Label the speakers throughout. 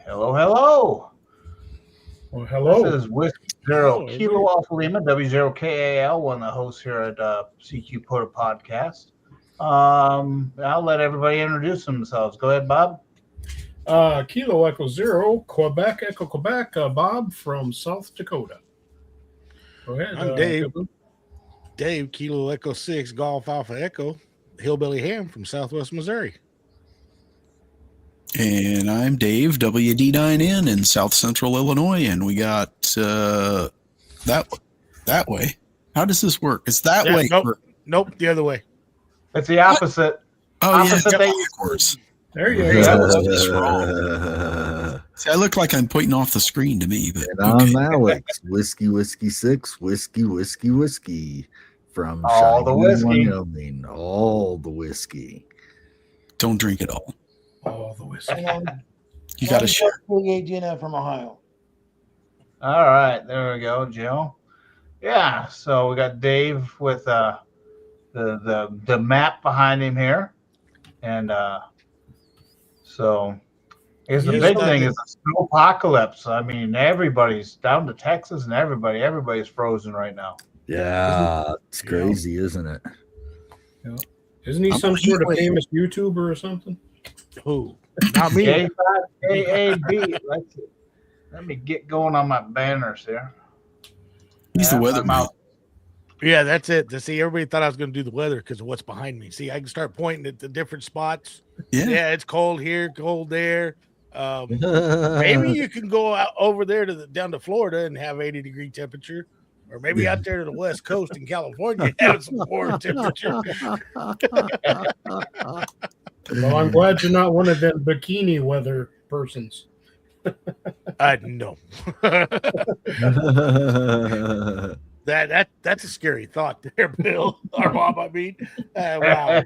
Speaker 1: Hello, hello.
Speaker 2: Well, hello.
Speaker 1: This is Whiskey Zero Kilo Alpha Lima, W0KAL, one of the hosts here at CQ POTA Podcast. I'll let everybody introduce themselves. Go ahead, Bob.
Speaker 2: Kilo Echo Zero, Quebec Echo Quebec, Bob from South Dakota. Go ahead.
Speaker 3: I'm Dave. Dave, Kilo Echo 6, Golf Alpha Echo, Hillbilliy Ham from Southwest Missouri.
Speaker 4: And I'm Dave, WD9N in South Central Illinois, and we got that way. How does this work? It's that way.
Speaker 3: Nope, the other way.
Speaker 1: It's the opposite.
Speaker 4: Oh,
Speaker 1: opposite
Speaker 4: yeah,
Speaker 1: thing.
Speaker 4: backwards.
Speaker 2: There you
Speaker 4: go. See, I look like I'm pointing off the screen to me, but
Speaker 5: and I'm Alex, Whiskey 6, Whiskey from
Speaker 1: all the whiskey,
Speaker 5: Wyoming, all the whiskey.
Speaker 4: Don't drink it all.
Speaker 2: All the whiskey.
Speaker 4: You got to share.
Speaker 6: Gina from Ohio.
Speaker 1: All right, there we go, Joe. Yeah, so we got Dave with the map behind him here, and so here's the big thing is the snow apocalypse. I mean, everybody's down to Texas, and everybody's frozen right now.
Speaker 5: Yeah, it's crazy, isn't it?
Speaker 2: Yeah. Isn't he some sort of famous YouTuber or something?
Speaker 3: Who? Not me.
Speaker 1: AAB. Let me get going on my banners here.
Speaker 4: He's the weatherman.
Speaker 3: Yeah, that's it. See, everybody thought I was going to do the weather because of what's behind me. See, I can start pointing at the different spots. Yeah, it's cold here, cold there. Maybe you can go out over there down to Florida and have 80-degree temperature, or maybe out there to the West Coast in California have some warm temperature.
Speaker 2: Well, I'm glad you're not one of them bikini weather persons.
Speaker 3: No. That's a scary thought there, Bill. Or Bob, I mean. Wow.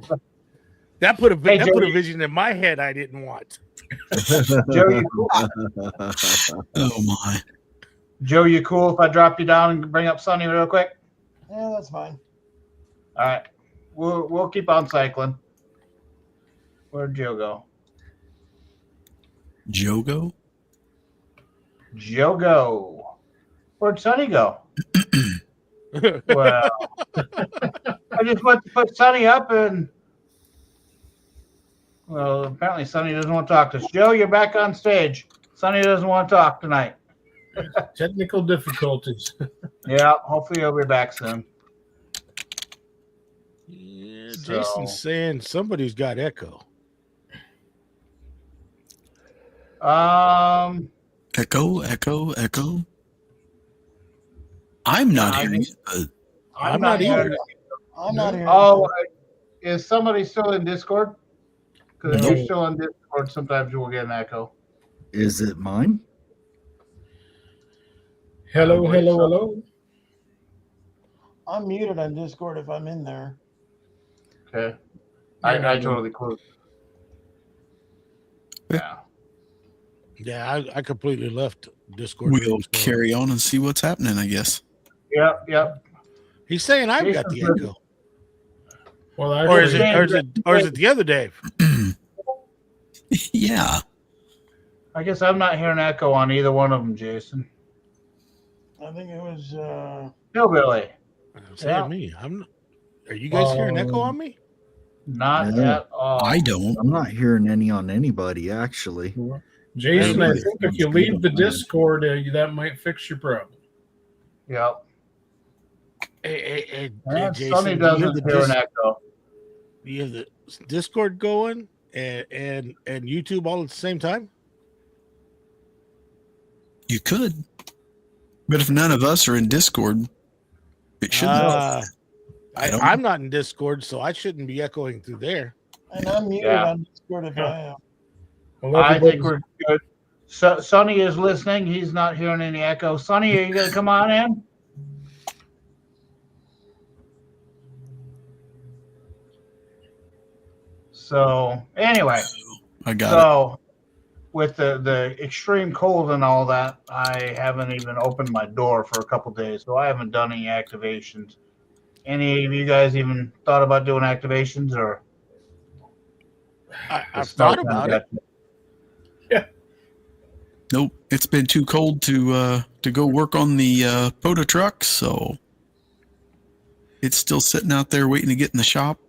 Speaker 3: That put a vision in my head I didn't want.
Speaker 1: Joe, you cool?
Speaker 4: Oh my.
Speaker 1: Joe, you cool if I drop you down and bring up Sonny real quick?
Speaker 6: Yeah, that's fine.
Speaker 1: All right. We'll keep on cycling. Where'd Joe go?
Speaker 4: Jogo?
Speaker 1: Jogo. Where'd Sonny go? Well, I just went to put Sonny up, and well, apparently Sonny doesn't want to talk to us. Joe, you're back on stage. Sonny doesn't want to talk tonight.
Speaker 2: Technical difficulties.
Speaker 1: Yeah, hopefully he'll be back soon.
Speaker 3: Yeah, Jason's saying somebody's got echo.
Speaker 4: Echo. I'm not hearing it, but
Speaker 3: I'm not either.
Speaker 6: I'm not hearing.
Speaker 1: Oh, is somebody still in Discord? Because if you're still in Discord, sometimes you will get an echo.
Speaker 5: Is it mine?
Speaker 2: Hello.
Speaker 6: I'm muted on Discord if I'm in there.
Speaker 1: Okay. I totally closed. Yeah.
Speaker 3: Yeah, I completely left Discord.
Speaker 4: We'll carry on and see what's happening, I guess.
Speaker 1: Yep.
Speaker 3: He's saying I've got the echo.
Speaker 2: Well,
Speaker 3: or is it the other Dave?
Speaker 4: Yeah.
Speaker 1: I guess I'm not hearing echo on either one of them, Jason.
Speaker 6: I think it was
Speaker 1: Hillbilliy.
Speaker 3: Me. Are you guys hearing echo on me?
Speaker 1: Not at all.
Speaker 4: I don't.
Speaker 5: I'm not hearing any on anybody, actually.
Speaker 2: Jason, I think if you leave the Discord, that might fix your problem.
Speaker 1: Yep.
Speaker 3: Hey, Jason,
Speaker 1: Sonny doesn't hear an echo.
Speaker 3: You have the Discord going and YouTube all at the same time?
Speaker 4: You could. But if none of us are in Discord, it shouldn't.
Speaker 3: I'm not in Discord, so I shouldn't be echoing through there.
Speaker 6: And I'm muted on Discord if I am.
Speaker 2: Well,
Speaker 1: I think we're good. So, Sonny is listening. He's not hearing any echo. Sonny, are you going to come on in? So, anyway.
Speaker 4: I got it.
Speaker 1: With the extreme cold and all that, I haven't even opened my door for a couple days, so I haven't done any activations. Any of you guys even thought about doing activations, or?
Speaker 3: I've thought about it.
Speaker 2: Yeah.
Speaker 4: Nope, it's been too cold to go work on the POTA truck, so it's still sitting out there waiting to get in the shop.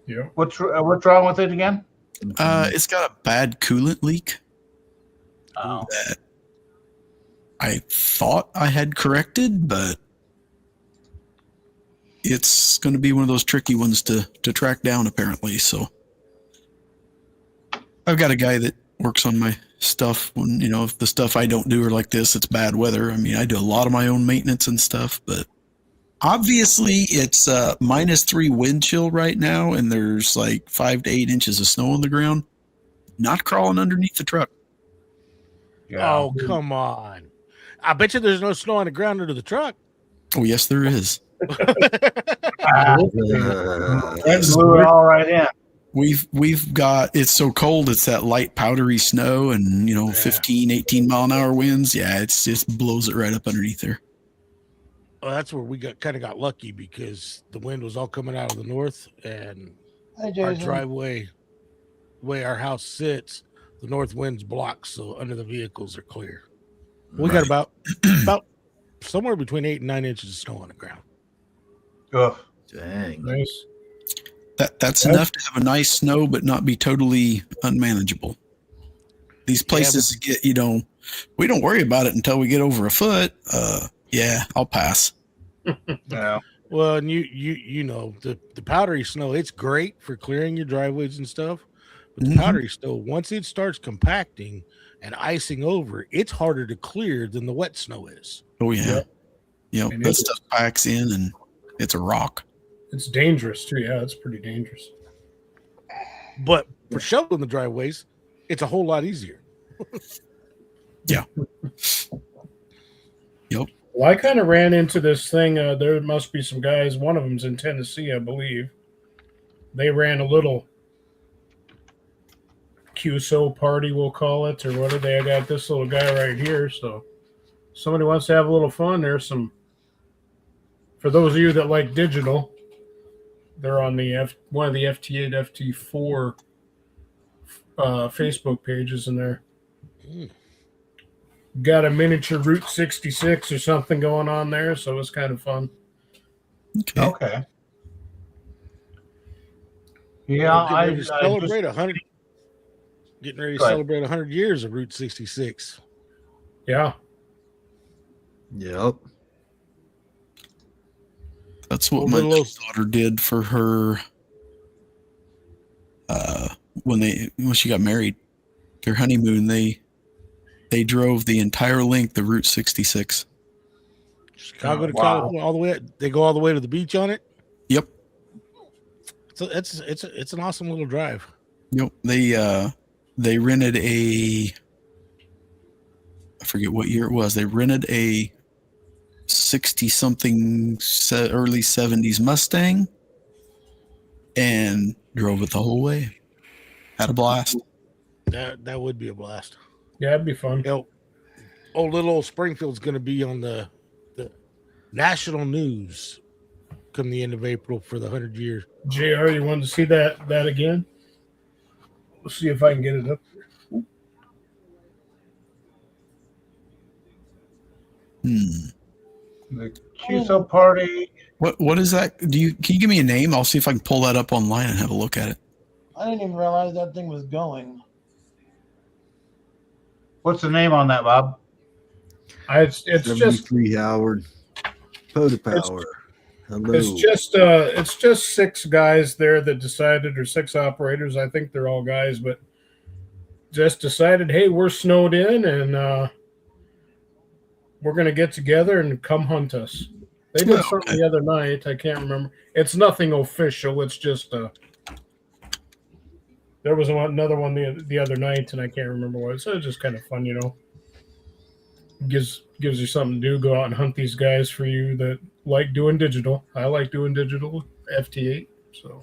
Speaker 2: Yeah.
Speaker 1: What's wrong with it again?
Speaker 4: It's got a bad coolant leak
Speaker 1: Oh.
Speaker 4: that I thought I had corrected, but it's going to be one of those tricky ones to track down, apparently. So I've got a guy that works on my stuff when, if the stuff I don't do are like this, it's bad weather. I mean, I do a lot of my own maintenance and stuff, but obviously it's -3 wind chill right now, and there's like 5 to 8 inches of snow on the ground. Not crawling underneath the truck.
Speaker 1: Yeah.
Speaker 3: Oh, come on. I bet you there's no snow on the ground under the truck.
Speaker 4: Oh, yes, there is.
Speaker 1: That blew it all right in.
Speaker 4: We've got, it's so cold, it's that light powdery snow and 15, 18 mile an hour winds. Yeah, it's just blows it right up underneath there.
Speaker 3: Well, that's where we kind of got lucky because the wind was all coming out of the north, and
Speaker 6: Hi,
Speaker 3: our
Speaker 6: Jason.
Speaker 3: driveway, the way our house sits, the north wind's blocked, so under the vehicles are clear. We got about somewhere between 8 and 9 inches of snow on the ground.
Speaker 1: Ugh.
Speaker 5: Dang.
Speaker 2: Nice.
Speaker 4: That's enough to have a nice snow, but not be totally unmanageable. These places get, we don't worry about it until we get over a foot. Yeah, I'll pass.
Speaker 1: Yeah.
Speaker 3: Well, and you know the powdery snow, it's great for clearing your driveways and stuff. But the powdery snow, once it starts compacting and icing over, it's harder to clear than the wet snow is.
Speaker 4: Oh yeah.
Speaker 2: And
Speaker 4: That stuff packs in and it's a rock.
Speaker 2: It's dangerous too. Yeah, it's pretty dangerous.
Speaker 3: But for shoveling the driveways, it's a whole lot easier.
Speaker 4: Yeah. Yep.
Speaker 2: Well, I kind of ran into this thing. There must be some guys. One of them's in Tennessee, I believe. They ran a little QSO party, we'll call it, or whatever. They got this little guy right here. So somebody wants to have a little fun. There's some, for those of you that like digital, they're on the one of the FT8, FT4 Facebook pages, and they're got a miniature Route 66 or something going on there, so it's kind of fun.
Speaker 1: Okay. Yeah,
Speaker 3: Getting ready to celebrate 100. Getting ready to celebrate 100 years of Route 66.
Speaker 2: Yeah.
Speaker 5: Yep.
Speaker 4: That's what my daughter did for her when she got married. Their honeymoon, they drove the entire length of Route 66.
Speaker 3: Chicago to California, all the way. They go all the way to the beach on it.
Speaker 4: Yep.
Speaker 3: So it's an awesome little drive.
Speaker 4: Yep. They rented I forget what year it was. They rented a 60-something early 70s Mustang and drove it the whole way. Had a blast.
Speaker 3: That would be a blast.
Speaker 2: Yeah, it'd be fun.
Speaker 3: Little old Springfield's going to be on the national news come the end of April for the 100 years.
Speaker 2: JR, you wanted to see that again? Let's see if I can get it up here.
Speaker 1: The QSO party.
Speaker 4: What is that? Can you give me a name? I'll see if I can pull that up online and have a look at it.
Speaker 6: I didn't even realize that thing was going.
Speaker 1: What's the name on that, Bob?
Speaker 2: It's just
Speaker 5: Howard. POTA Power. Hello.
Speaker 2: It's just 6 guys there that decided, or 6 operators. I think they're all guys, but just decided, hey, we're snowed in and we're gonna get together and come hunt us. They did something the other night. I can't remember. It's nothing official. It's just there was another one the other night, and I can't remember what. So it's just kind of fun, Gives you something to do. Go out and hunt these guys for you that like doing digital. I like doing digital FT8. So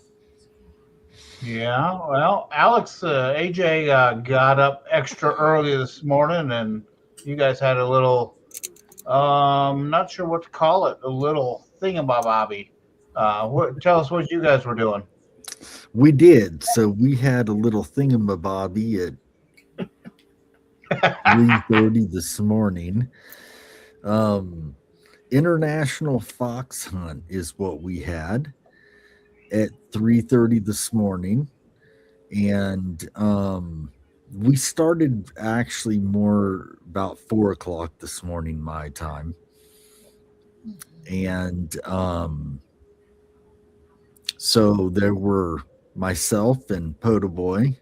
Speaker 1: Yeah. Well, Alex, AJ got up extra early this morning, and you guys had a little. Not sure what to call it. A little thingamabobby. Tell us what you guys were doing.
Speaker 5: We did. So we had a little thingamabobby at 3:30 this morning. International fox hunt is what we had at 3:30 this morning. And we started actually more about 4 o'clock this morning, my time. And so there were myself and POTA Boy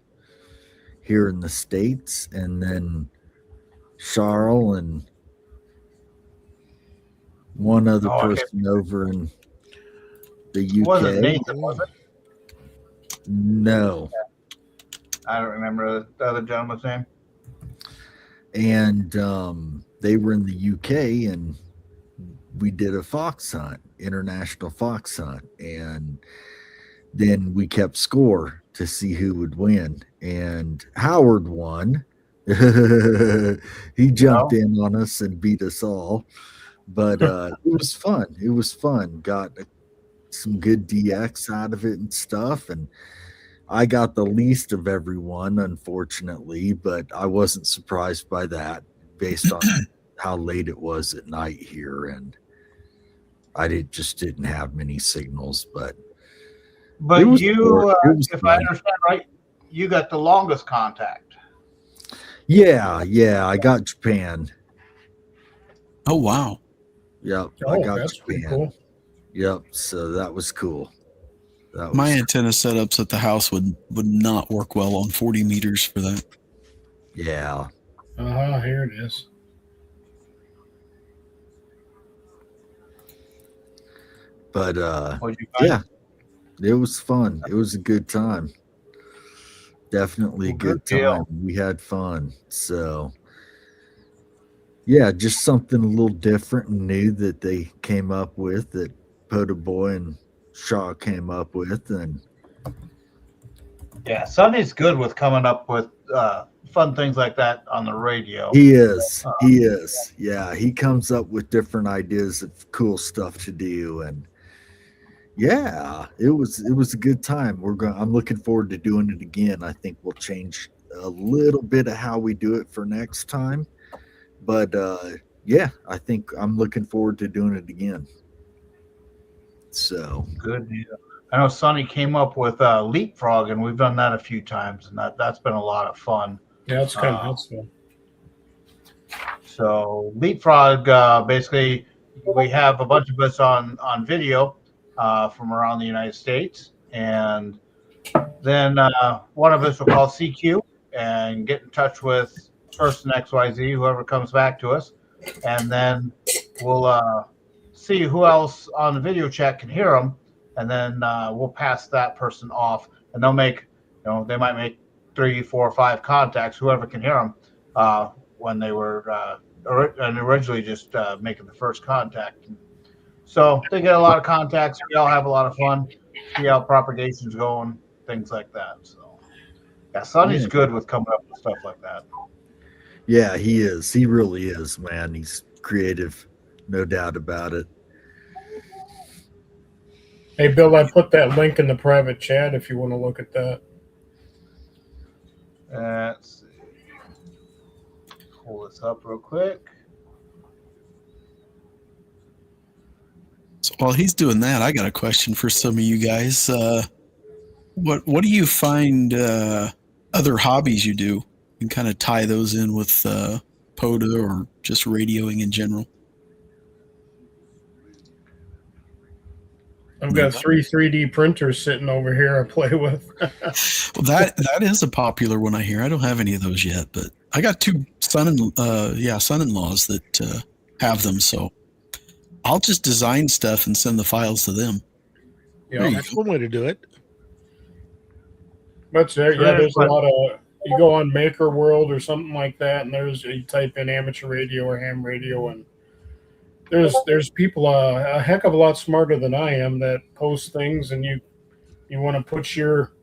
Speaker 5: here in the States, and then Charles and one other person over in the UK.
Speaker 1: Wasn't Nathan, was it?
Speaker 5: No.
Speaker 1: I don't remember the other gentleman's name.
Speaker 5: And they were in the UK, and we did a fox hunt, international fox hunt, and then we kept score to see who would win. And Howard won. He jumped in on us and beat us all. But it was fun. It was fun. Got some good DX out of it and stuff. And I got the least of everyone, unfortunately, but I wasn't surprised by that based on how late it was at night here. And I just didn't have many signals, but
Speaker 1: you, if I understand right, you got the longest contact.
Speaker 5: Yeah, I got Japan.
Speaker 4: Oh, wow.
Speaker 5: Yep, I got Japan. Cool. Yep, so that was cool.
Speaker 4: My antenna setups at the house would not work well on 40 meters for that.
Speaker 5: Yeah.
Speaker 2: Here it is.
Speaker 5: But yeah, it was fun. It was a good time. Definitely a good time. We had fun. So yeah, just something a little different and new that they came up with, that POTA Boy and Shaw came up with. And
Speaker 1: yeah, Sonny's good with coming up with fun things like that on the radio.
Speaker 5: He is. Yeah, he comes up with different ideas of cool stuff to do. And yeah, it was a good time. I'm looking forward to doing it again. I think we'll change a little bit of how we do it for next time. But yeah, I think I'm looking forward to doing it again. So
Speaker 1: good deal. I know Sonny came up with leapfrog, and we've done that a few times, and that's been a lot of fun.
Speaker 2: Yeah, that's kind of fun.
Speaker 1: So leapfrog, basically, we have a bunch of us on video from around the United States, and then one of us will call CQ and get in touch with person XYZ, whoever comes back to us, and then we'll see who else on the video chat can hear them, and then we'll pass that person off, and they'll make, they might make 3, 4, 5 contacts, whoever can hear them, when they were originally just making the first contact. So they get a lot of contacts. We all have a lot of fun. See how propagation's going, things like that. So yeah, Sonny's good with coming up with stuff like that.
Speaker 5: Yeah, he is. He really is, man. He's creative, no doubt about it.
Speaker 2: Hey, Bill, I put that link in the private chat if you want to look at that.
Speaker 1: Let's see. Pull this up real quick.
Speaker 4: So while he's doing that, I got a question for some of you guys. What do you find other hobbies you do, and kind of tie those in with POTA or just radioing in general?
Speaker 2: I've got 3 3D printers sitting over here I play with.
Speaker 4: Well, that is a popular one I hear. I don't have any of those yet, but I got 2 son-in-laws that have them, so I'll just design stuff and send the files to them.
Speaker 3: Yeah, that's one way to do it.
Speaker 2: But there's a lot of, you go on Maker World or something like that, and you type in amateur radio or ham radio, and there's people a heck of a lot smarter than I am that post things, and you want to put your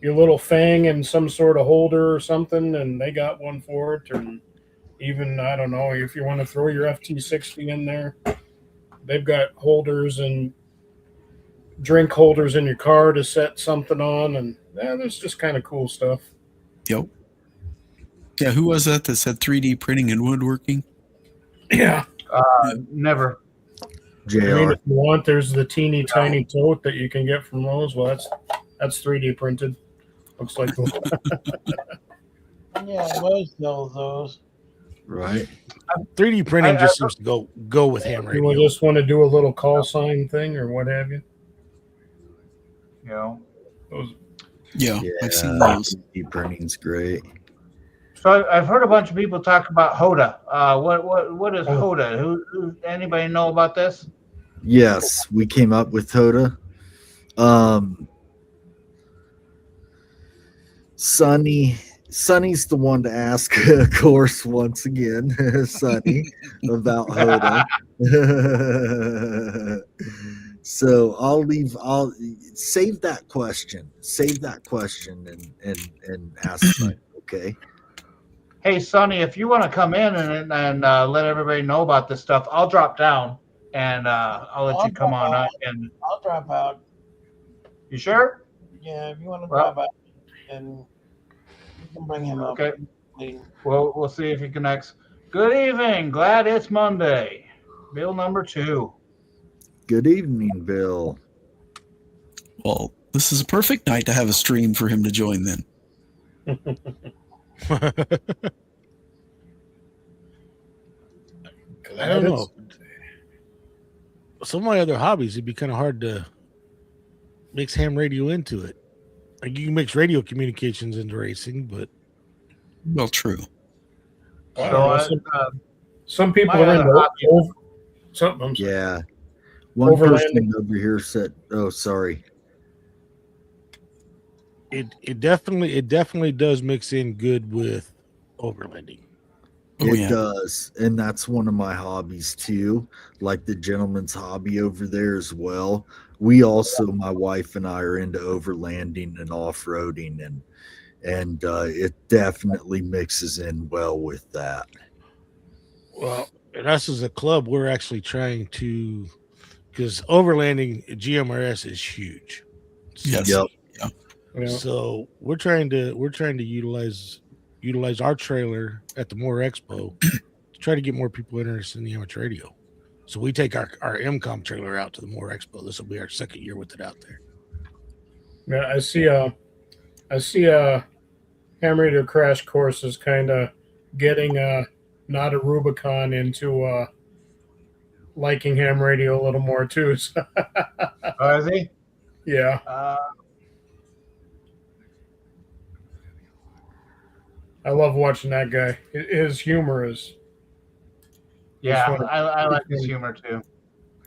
Speaker 2: little fang in some sort of holder or something, and they got one for it. Or even, I don't know, if you want to throw your FT60 in there, they've got holders and drink holders in your car to set something on, and there's just kind of cool stuff.
Speaker 4: Yep. Yeah, who was that said 3D printing and woodworking?
Speaker 2: Yeah.
Speaker 1: Never.
Speaker 5: JR.
Speaker 2: I mean, if you want, there's the teeny tiny tote that you can get from Lowe's. Well, that's 3D printed. Looks like
Speaker 6: Yeah, Lowe's sells those.
Speaker 5: Right.
Speaker 3: 3D printing just seems to go with ham
Speaker 2: you
Speaker 3: radio.
Speaker 2: just want to do a little call sign thing or what have you.
Speaker 1: You know.
Speaker 2: Those,
Speaker 4: Yeah,
Speaker 5: Yeah,
Speaker 4: I've seen those.
Speaker 5: 3D printing's great.
Speaker 1: So I've heard a bunch of people talk about HOTA. What is
Speaker 2: Oh.
Speaker 1: HOTA? Who anybody know about this?
Speaker 5: Yes, we came up with HOTA. Sonny's the one to ask, of course, once again, Sonny, about HOTA. So I'll save that question. And ask Sonny, okay?
Speaker 1: Hey, Sonny, if you want to come in and let everybody know about this stuff, I'll drop down and I'll let you come on up. And
Speaker 6: I'll drop out.
Speaker 1: you sure?
Speaker 6: Yeah, if you want to drop out, and you can bring him up.
Speaker 1: Okay. Well, we'll see if he connects. Good evening. Glad it's Monday. Bill number 2.
Speaker 5: Good evening, Bill.
Speaker 4: Well, this is a perfect night to have a stream for him to join then.
Speaker 3: I don't know. Some of my other hobbies, it'd be kind of hard to mix ham radio into it. Like you can mix radio communications into racing, but
Speaker 4: Well, true.
Speaker 1: So
Speaker 2: some people
Speaker 1: my
Speaker 2: are
Speaker 1: other
Speaker 2: into something.
Speaker 5: Yeah. One
Speaker 2: Overlanding.
Speaker 5: person over here said, oh, sorry.
Speaker 3: it definitely does mix in good with overlanding.
Speaker 4: Oh,
Speaker 5: It
Speaker 4: yeah.
Speaker 5: does. And that's one of my hobbies too. Like the gentleman's hobby over there as well. We also, my wife and I, are into overlanding and off-roading, and it definitely mixes in well with that.
Speaker 3: Well, and us as a club, we're actually trying to, because overlanding GMRS is huge.
Speaker 4: Yes.
Speaker 5: Yep.
Speaker 2: Yeah.
Speaker 3: So we're trying to utilize our trailer at the Moore Expo to try to get more people interested in the amateur radio. So we take our MCOM trailer out to the Moore Expo. This will be our second year with it out there.
Speaker 2: Yeah, I see a ham radio crash course is kind of getting not a Rubicon into liking ham radio a little more too. So,
Speaker 1: is he?
Speaker 2: yeah. I love watching that guy. His humor is.
Speaker 1: Yeah,
Speaker 2: Just wanna-
Speaker 1: I like his humor too.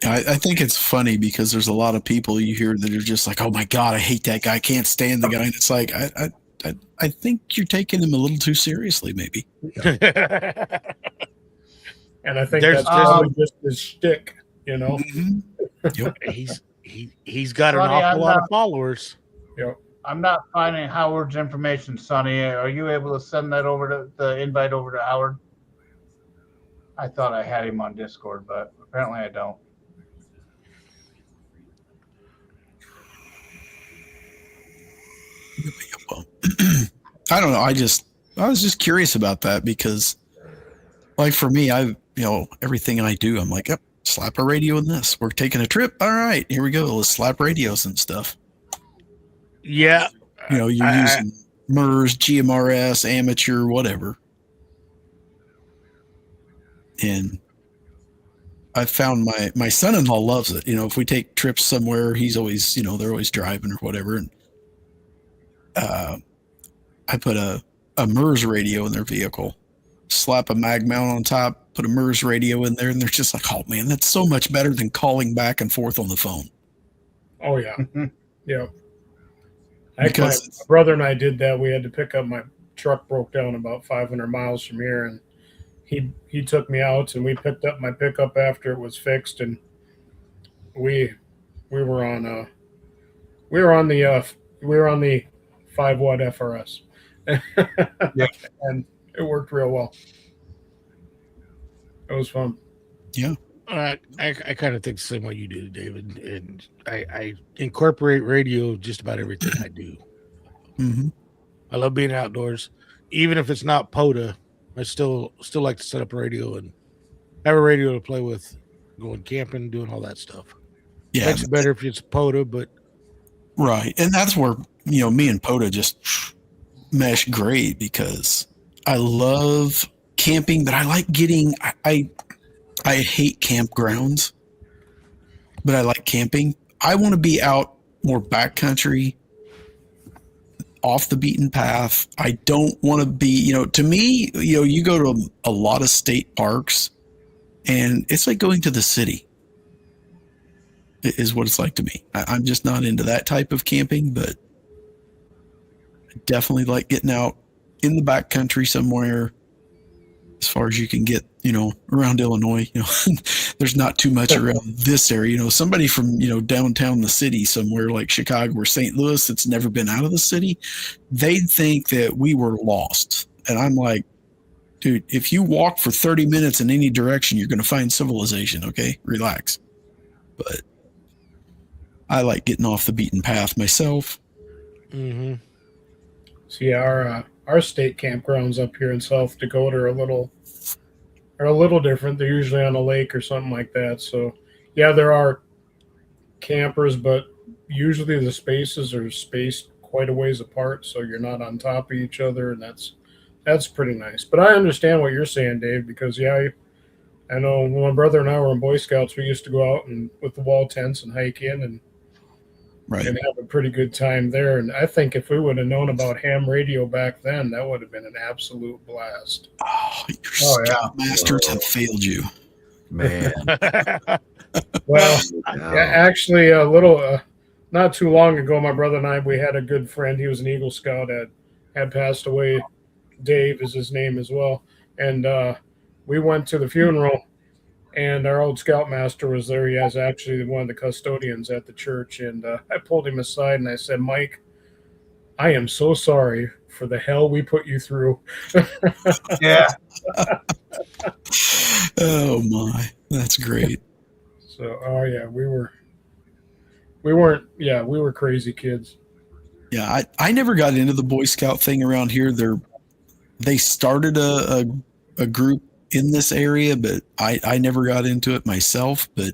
Speaker 4: I think it's funny because there's a lot of people you hear that are just like, oh my God, I hate that guy. I can't stand the guy. And it's like, I think you're taking him a little too seriously, maybe.
Speaker 2: And I think
Speaker 3: There's-
Speaker 2: that's probably just his shtick, you know.
Speaker 3: He's got an
Speaker 1: Sonny,
Speaker 3: awful
Speaker 1: I'm
Speaker 3: lot
Speaker 1: not-
Speaker 3: of followers.
Speaker 1: I'm not finding Howard's information, Sonny. Are you able to send that over to the invite over to Howard? I thought I had him on Discord, but apparently I don't.
Speaker 4: Well, I don't know. I was just curious about that because, like, for me, everything I do, I'm like, yep, slap a radio in this. We're taking a trip. All right, here we go. Let's slap radios and stuff.
Speaker 3: Yeah.
Speaker 4: You're using MERS, GMRS, amateur, whatever. And I found my son-in-law loves it. If we take trips somewhere, he's always, they're always driving or whatever. And I put a MERS radio in their vehicle, slap a mag mount on top, put a MERS radio in there, and they're just like, oh man, that's so much better than calling back and forth on the phone.
Speaker 2: Oh yeah, yeah.
Speaker 4: Because
Speaker 2: My brother and I did that. We had to pick up, my truck broke down about 500 miles from here, and he took me out, and we picked up my pickup after it was fixed, and we were on the 5-watt FRS.
Speaker 1: Yeah.
Speaker 2: And it worked real well. It was fun.
Speaker 3: I kind of think the same way you do, David, and I incorporate radio just about everything I do.
Speaker 4: mm-hmm.
Speaker 3: I love being outdoors. even if it's not POTA, I still like to set up a radio and have a radio to play with, going camping, doing all that stuff.
Speaker 4: Yeah,
Speaker 3: Makes it better if it's POTA, but
Speaker 4: right. And that's where, me and POTA just mesh great because I love camping, but I like getting, I hate campgrounds, but I like camping. I want to be out more backcountry, off the beaten path. I don't want to be, to me, you go to a lot of state parks and it's like going to the city is what it's like to me. I'm just not into that type of camping, but I definitely like getting out in the backcountry somewhere as far as you can get, around Illinois. There's not too much around this area. Somebody from, downtown the city somewhere like Chicago or St. Louis that's never been out of the city, they'd think that we were lost. And I'm like, dude, if you walk for 30 minutes in any direction, you're going to find civilization. Okay, relax. But I like getting off the beaten path myself.
Speaker 3: mm-hmm.
Speaker 2: See, our state campgrounds up here in South Dakota are a little different. They're usually on a lake or something like that. So, yeah, there are campers, but usually the spaces are spaced quite a ways apart, so you're not on top of each other, and that's pretty nice. But I understand what you're saying, Dave, because I know when my brother and I were in Boy Scouts, we used to go out and with the wall tents and hike in and have a pretty good time there. And I think if we would have known about ham radio back then, that would have been an absolute blast.
Speaker 4: Oh, your scoutmasters have failed you,
Speaker 5: man.
Speaker 2: Well, actually, a little not too long ago, my brother and I, we had a good friend. He was an Eagle Scout, had passed away. Dave is his name as well. And we went to the funeral, and our old scoutmaster was there. He was actually one of the custodians at the church. And I pulled him aside and I said, Mike, I am so sorry for the hell we put you through.
Speaker 1: Yeah.
Speaker 4: Oh my, that's great.
Speaker 2: So, we were crazy kids.
Speaker 4: Yeah, I never got into the Boy Scout thing around here. They started a group in this area, but I never got into it myself. But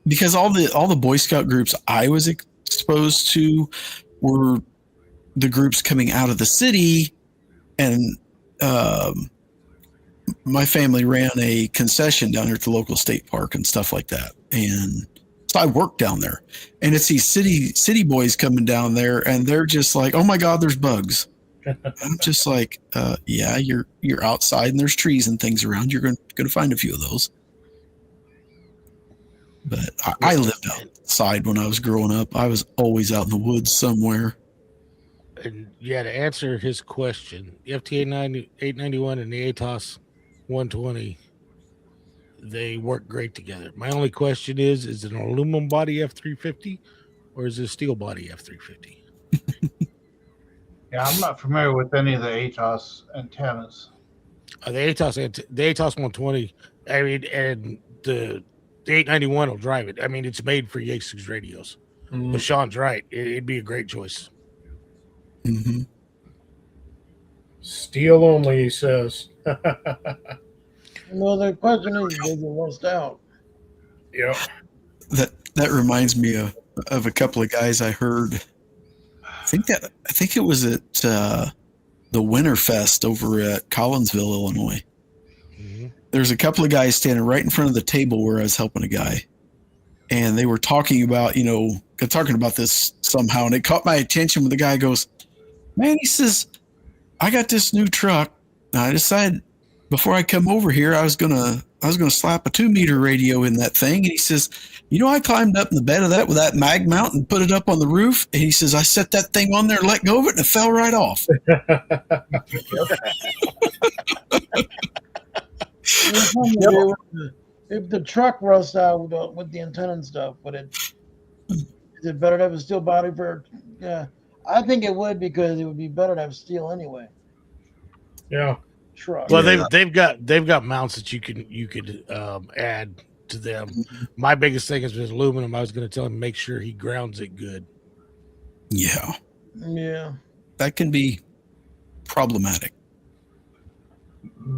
Speaker 4: because all the Boy Scout groups I was exposed to were the groups coming out of the city, and my family ran a concession down here at the local state park and stuff like that. And so I worked down there, and it's these city boys coming down there, and they're just like, "Oh my God, there's bugs." I'm just like, yeah, you're outside and there's trees and things around. You're going to find a few of those. But I lived outside when I was growing up. I was always out in the woods somewhere.
Speaker 3: And yeah, to answer his question, the FT 891 and the ATOS 120, they work great together. My only question is it an aluminum body F350 or is it a steel body F350?
Speaker 1: Yeah, I'm not familiar with any of the ATOS antennas.
Speaker 3: The ATOS 120, I mean, and the 891 will drive it. I mean, it's made for Yaesu's radios.
Speaker 2: Mm.
Speaker 3: But Sean's right. It'd be a great choice.
Speaker 4: Mm-hmm.
Speaker 2: Steel only, he says.
Speaker 6: Well, the question is, they get rust out.
Speaker 2: Yeah.
Speaker 4: That reminds me of a couple of guys I heard. I think it was at the Winterfest over at Collinsville, Illinois.
Speaker 3: Mm-hmm.
Speaker 4: There's a couple of guys standing right in front of the table where I was helping a guy, and they were talking about this somehow, and it caught my attention when the guy goes, "Man," he says, "I got this new truck, and I decided before I come over here, I was gonna slap a 2-meter radio in that thing." And he says, "I climbed up in the bed of that with that mag mount and put it up on the roof." And he says, "I set that thing on there, let go of it, and it fell right off."
Speaker 6: If the truck rusts out with the antenna and stuff, but is it better to have a steel body for? Yeah, I think it would, because it would be better to have steel anyway.
Speaker 2: Yeah.
Speaker 6: Truck.
Speaker 3: Well, they've got mounts that you could add to them. My biggest thing is with aluminum. I was going to tell him make sure he grounds it good.
Speaker 4: Yeah.
Speaker 6: Yeah.
Speaker 4: That can be problematic.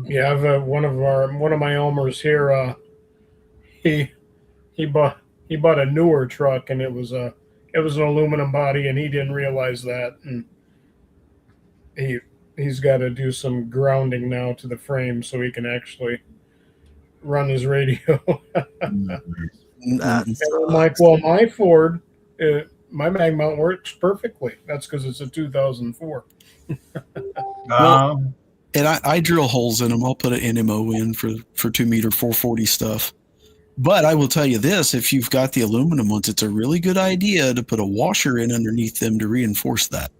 Speaker 2: Yeah, I've one of my Elmers here. He bought a newer truck, and it was an aluminum body, and he didn't realize that, and he's got to do some grounding now to the frame so he can actually run his radio. And I'm like, well, my Ford, my mag mount works perfectly. That's because it's a 2004.
Speaker 4: Well, and I drill holes in them. I'll put an NMO in for 2 meter 440 stuff. But I will tell you this, if you've got the aluminum ones, it's a really good idea to put a washer in underneath them to reinforce that.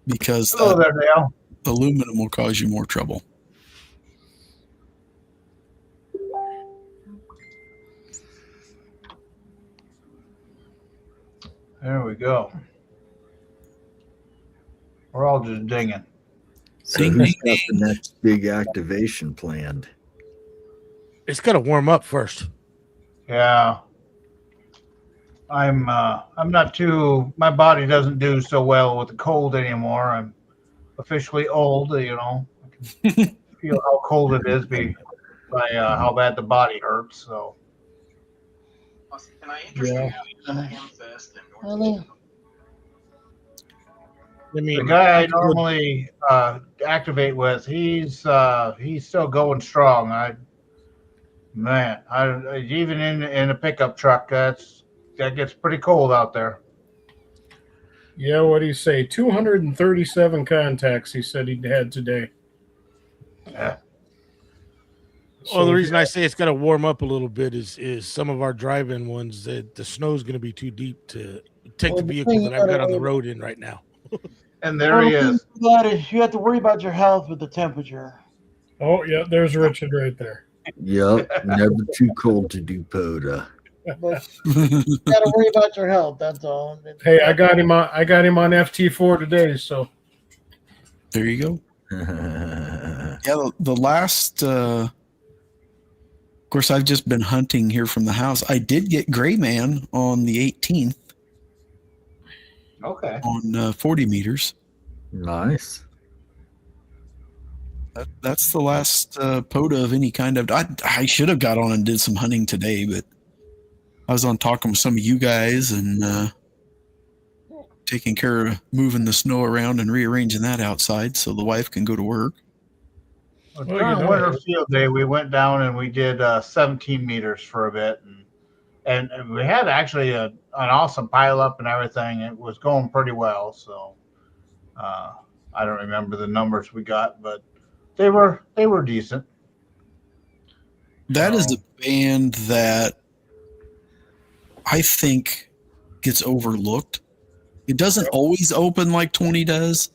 Speaker 4: Because aluminum will cause you more trouble.
Speaker 1: There we go. We're all just dinging.
Speaker 5: So who's got the next big activation planned?
Speaker 3: It's got to warm up first.
Speaker 1: Yeah. I'm not too, my body doesn't do so well with the cold anymore. I'm officially old, you know. I can feel how cold it is by how bad the body hurts. So
Speaker 6: Can I interest you in really?
Speaker 3: I mean,
Speaker 1: the guy I normally activate with, he's still going strong. Even in a pickup truck, that gets pretty cold out there.
Speaker 2: Yeah, what do you say? 237 contacts he said he had today.
Speaker 1: Yeah.
Speaker 3: Well, the reason I say it's got to warm up a little bit is some of our drive-in ones that the snow's going to be too deep to take the vehicle that I've got on the road in right now.
Speaker 1: And there he is.
Speaker 6: That is, you have to worry about your health with the temperature.
Speaker 2: Oh, yeah, there's Richard right there.
Speaker 5: Yep, never too cold to do POTA.
Speaker 6: But you got to worry about your health. That's all.
Speaker 2: Hey, I got him on FT4 today, so
Speaker 4: there you go. Yeah, the last. Of course, I've just been hunting here from the house. I did get Gray Man on the 18th.
Speaker 1: Okay.
Speaker 4: On 40 meters.
Speaker 5: Nice.
Speaker 4: That's the last POTA of any kind of. I should have got on and did some hunting today, but I was on talking with some of you guys and taking care of moving the snow around and rearranging that outside so the wife can go to work.
Speaker 1: Well, during winter field day, we went down and we did 17 meters for a bit, and we had actually an awesome pile up and everything. It was going pretty well. So I don't remember the numbers we got, but they were decent.
Speaker 4: That is a band that I think gets overlooked. It doesn't always open like 20 does,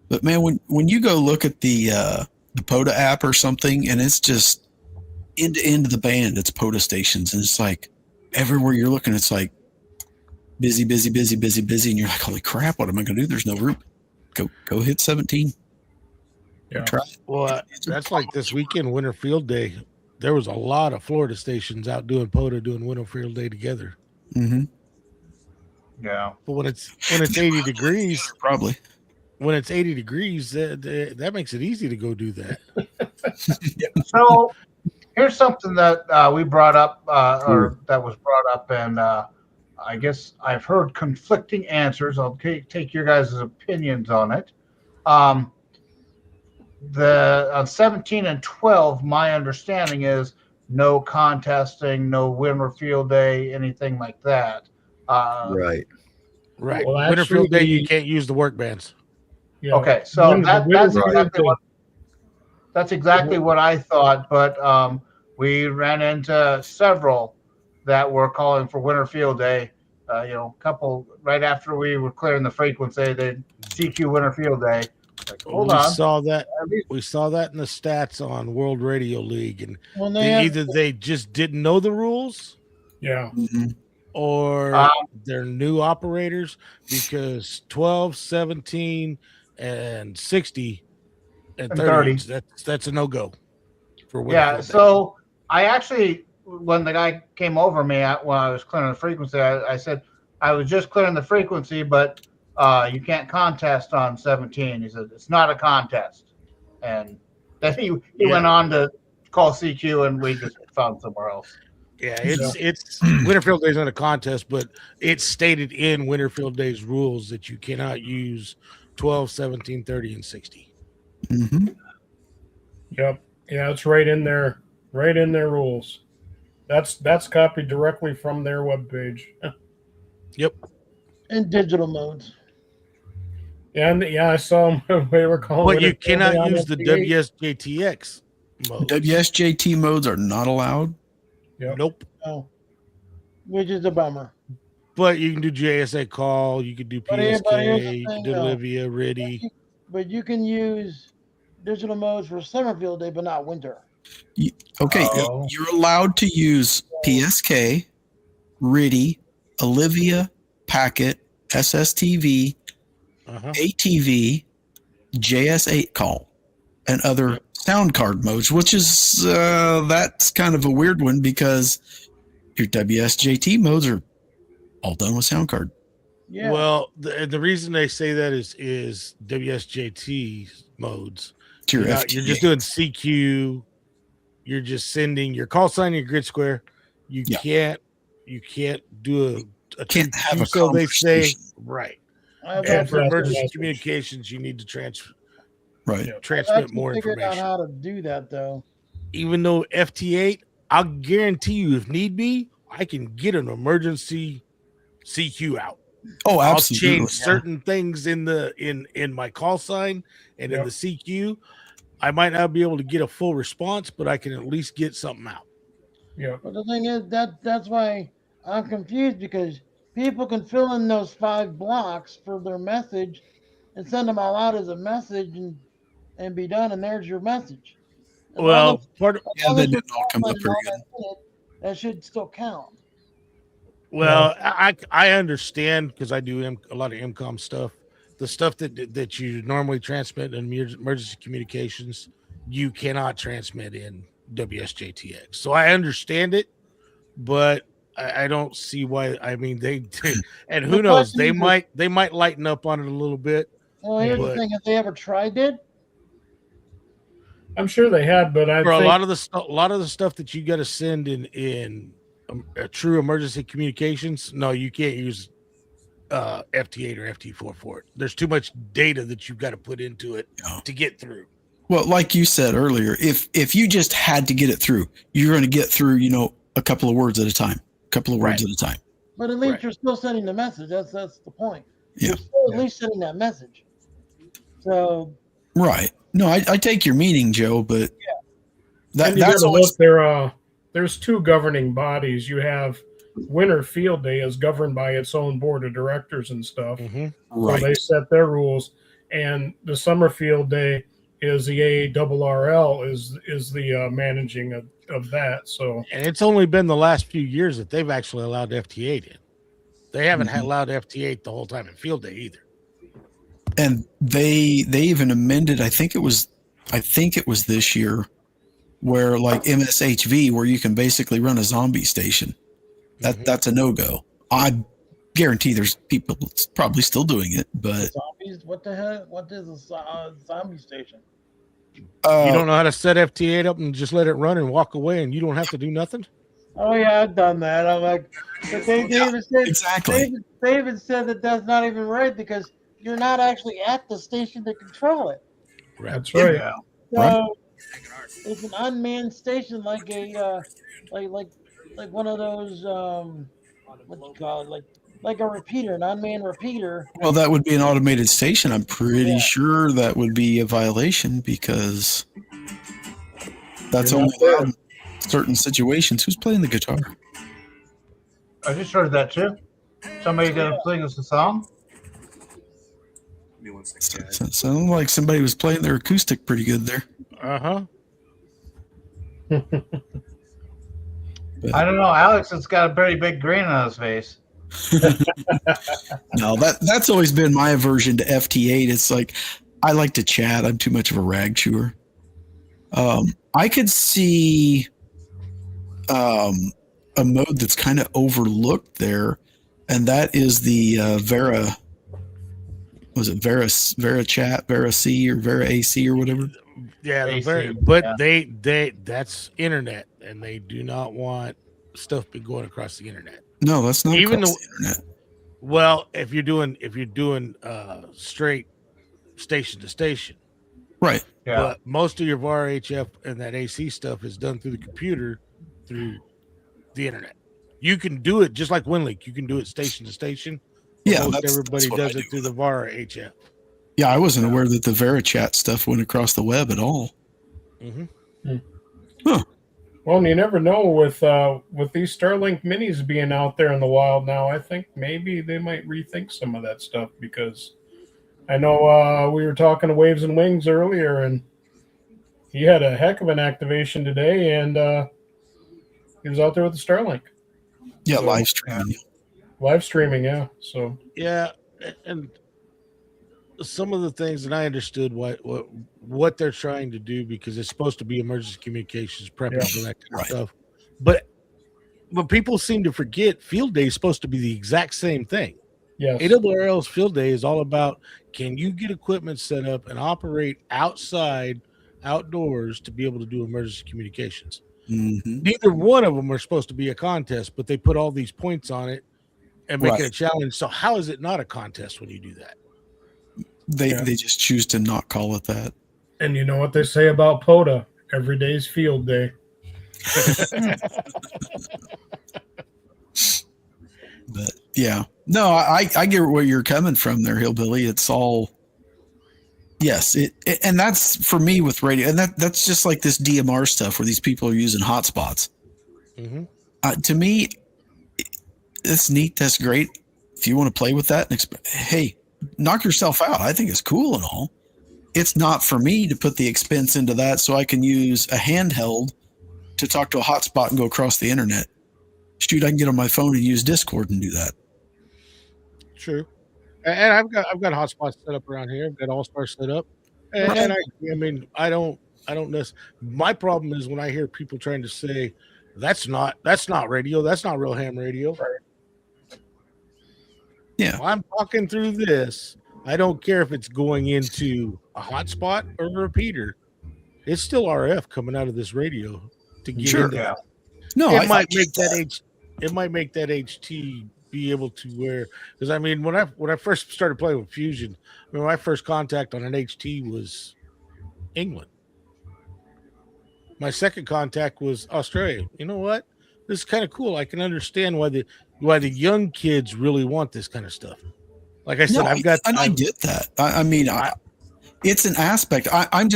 Speaker 4: but man, when you go look at the POTA app or something, and it's just end to end of the band, it's POTA stations, and it's like everywhere you're looking, it's like busy, busy, busy, busy, busy, and you're like, holy crap, what am I going to do? There's no room. Go hit 17.
Speaker 2: Yeah.
Speaker 4: Try.
Speaker 3: Well, that's like this weekend, Winter Field Day. There was a lot of Florida stations out doing POTA, doing Winter Field Day together.
Speaker 4: Mm-hmm.
Speaker 1: Yeah.
Speaker 3: But when it's 80 degrees,
Speaker 4: probably.
Speaker 3: When it's 80 degrees, that makes it easy to go do that.
Speaker 1: So here's something that we brought up, or that was brought up, and I guess I've heard conflicting answers. I'll take your guys' opinions on it. On 17 and 12, my understanding is no contesting, no winter field day, anything like that.
Speaker 5: Right.
Speaker 3: Well, winter field day, you can't use the work bands.
Speaker 1: Yeah. Okay, so that's exactly what I thought, but we ran into several that were calling for winter field day. A couple right after we were clearing the frequency, they CQ winter field day. Like, hold on.
Speaker 3: We saw that in the stats on World Radio League, and either they just didn't know the rules, or they're new operators, because 12, 17, and 60 and 30, that's a no-go for winter field day.
Speaker 1: So I actually, when the guy came over me when I was clearing the frequency, I said I was just clearing the frequency, but you can't contest on 17. He said it's not a contest, and then he went on to call CQ, and we just found somewhere else.
Speaker 3: Yeah, it's Winterfield Day's not a contest, but it's stated in Winterfield Day's rules that you cannot use 12, 17, 30, and 60.
Speaker 4: Mm-hmm.
Speaker 2: Yep. Yeah, it's right in there rules. That's copied directly from their webpage.
Speaker 3: Yep.
Speaker 6: In digital modes.
Speaker 2: And I saw them. They were calling.
Speaker 3: But you cannot use the WSJTX mode.
Speaker 4: WSJT modes are not allowed.
Speaker 2: Yep.
Speaker 3: Nope.
Speaker 6: Oh, which is a bummer.
Speaker 3: But you can do JSA call. You can do PSK. You can do Olivia, Riddy.
Speaker 6: But you can use digital modes for Summerfield Day, but not winter.
Speaker 4: Okay, you're allowed to use PSK, Riddy, Olivia, Packet, SSTV, ATV, JS8 call, and other sound card modes, which is that's kind of a weird one because your WSJT modes are all done with sound card.
Speaker 6: Yeah.
Speaker 3: Well, the reason they say that is WSJT modes.
Speaker 4: To your
Speaker 3: You're just doing CQ. You're just sending your call sign, your grid square. You can't do a
Speaker 4: can't have a
Speaker 3: so they say
Speaker 4: conversation.
Speaker 3: right.
Speaker 6: I've
Speaker 3: And for
Speaker 6: actually
Speaker 3: emergency communications, you need to transmit more
Speaker 6: figured out
Speaker 3: information.
Speaker 6: how to do that though.
Speaker 3: Even though FT8, I'll guarantee you, if need be, I can get an emergency CQ out.
Speaker 4: Oh,
Speaker 3: I'll
Speaker 4: absolutely.
Speaker 3: change certain things in my call sign and in the CQ. I might not be able to get a full response, but I can at least get something out.
Speaker 2: Yeah.
Speaker 6: But the thing is that's why I'm confused, because people can fill in those 5 blocks for their message and send them all out as a message and be done, and there's your message.
Speaker 3: Well,
Speaker 4: that didn't all come up very good.
Speaker 6: That should still count.
Speaker 3: Well, I understand because I do a lot of MCOM stuff. The stuff that you normally transmit in emergency communications, you cannot transmit in WSJTX. So I understand it, but I don't see why. I mean, they and who knows, they might lighten up on it a little bit.
Speaker 6: Well, here's the thing: have they ever tried it?
Speaker 2: I'm sure they had, but
Speaker 3: a lot of the stuff that you got to send in a true emergency communications, no, you can't use FT8 or FT4 for it. There's too much data that you've got to put into it to get through.
Speaker 4: Well, like you said earlier, if you just had to get it through, you're going to get through, a couple of words at a time.
Speaker 6: But at least you're still sending the message. That's the point.
Speaker 4: Yeah.
Speaker 6: You're still at least sending that message. So.
Speaker 4: Right. No, I take your meaning, Joe, but
Speaker 2: that's always there's 2 governing bodies. You have Winterfield Day is governed by its own board of directors and stuff.
Speaker 4: Right.
Speaker 2: So they set their rules, and the Summerfield Day is the ARRL is the managing of that. So,
Speaker 3: and it's only been the last few years that they've actually allowed FT8 in. They haven't allowed FT8 the whole time in Field Day either.
Speaker 4: And they even amended. I think it was this year, where like MSHV, where you can basically run a zombie station. That's a no-go. I guarantee there's people probably still doing it, but
Speaker 6: zombies. What the hell? What is a zombie station?
Speaker 3: You don't know how to set FT8 up and just let it run and walk away, and you don't have to do nothing.
Speaker 6: Oh yeah, I've done that. I'm like, but David said
Speaker 4: exactly.
Speaker 6: David said that that's not even right, because you're not actually at the station to control it.
Speaker 3: Right.
Speaker 2: That's right.
Speaker 4: Yeah.
Speaker 6: So it's an unmanned station, like a like one of those what do you call it, like a repeater, an unmanned repeater.
Speaker 4: Well, that would be an automated station. I'm pretty sure that would be a violation, because that's only allowed in certain situations. Who's playing the guitar?
Speaker 1: I just heard that too. Somebody gonna sing us a song?
Speaker 4: Sounded like somebody was playing their acoustic pretty good there.
Speaker 3: Uh-huh.
Speaker 1: I don't know. Alex has got a very big grin on his face.
Speaker 4: No, that's always been my aversion to FT8. It's like, I like to chat. I'm too much of a rag chewer. I could see a mode that's kind of overlooked there, and that is the Vera was it Vera Chat, Vera C, or Vera AC or whatever?
Speaker 3: Yeah,
Speaker 1: AC,
Speaker 3: but
Speaker 1: yeah.
Speaker 3: they that's internet, and they do not want stuff be going across the internet.
Speaker 4: No, that's not
Speaker 3: Even
Speaker 4: across
Speaker 3: though,
Speaker 4: the internet.
Speaker 3: well, if you're doing straight station to station,
Speaker 4: Right.
Speaker 1: Yeah.
Speaker 3: but most of your VAR HF and that AC stuff is done through the computer, through the internet. You can do it just like WinLink. You can do it station to station.
Speaker 4: Yeah,
Speaker 3: Most
Speaker 4: that's
Speaker 3: everybody
Speaker 4: what I
Speaker 3: does it
Speaker 4: do
Speaker 3: through
Speaker 4: with
Speaker 3: the VAR HF.
Speaker 4: Yeah, I wasn't aware that the VeriChat stuff went across the web at all.
Speaker 3: Mm-hmm.
Speaker 4: Huh.
Speaker 2: Well, and you never know with these Starlink minis being out there in the wild now. I think maybe they might rethink some of that stuff, because I know we were talking to Waves and Wings earlier, and he had a heck of an activation today, and he was out there with the Starlink.
Speaker 4: Yeah,
Speaker 2: So,
Speaker 4: live streaming.
Speaker 2: Live streaming, yeah. So
Speaker 3: Yeah, and some of the things that I understood what they're trying to do, because it's supposed to be emergency communications, prepping
Speaker 2: Yeah.
Speaker 3: for that kind
Speaker 4: Right.
Speaker 3: of stuff. But people seem to forget field day is supposed to be the exact same thing.
Speaker 2: yes,
Speaker 3: AWRL's field day is all about, can you get equipment set up and operate outdoors to be able to do emergency communications.
Speaker 4: Mm-hmm.
Speaker 3: Neither one of them are supposed to be a contest, but they put all these points on it and make it a challenge. So how is it not a contest when you do that?
Speaker 4: They just choose to not call it that.
Speaker 2: and you know what they say about POTA? Every day's field day.
Speaker 4: But yeah, no, I get where you're coming from there, Hillbilly. It's all, yes, and that's for me with radio, and that's just like this DMR stuff where these people are using hotspots.
Speaker 3: Mm-hmm.
Speaker 4: To me, it's neat. That's great. If you want to play with that, hey, knock yourself out. I think it's cool and all. It's not for me to put the expense into that so I can use a handheld to talk to a hotspot and go across the internet. Shoot, I can get on my phone and use Discord and do that.
Speaker 3: True. And I've got hotspots set up around here. I've got All-Star set up. And I mean, I don't necessarily. My problem is when I hear people trying to say that's not radio, that's not real ham radio.
Speaker 4: Yeah.
Speaker 3: Well, I'm talking through this. I don't care if it's going into a hotspot or a repeater. It's still RF coming out of this radio to get into that.
Speaker 4: No,
Speaker 3: It might make that HT be able to wear, because I mean, when I first started playing with Fusion, I mean, my first contact on an HT was England. My second contact was Australia. You know what? This is kind of cool. I can understand why the young kids really want this kind of stuff. Like I said,
Speaker 4: I get that. I mean, it's an aspect. I'm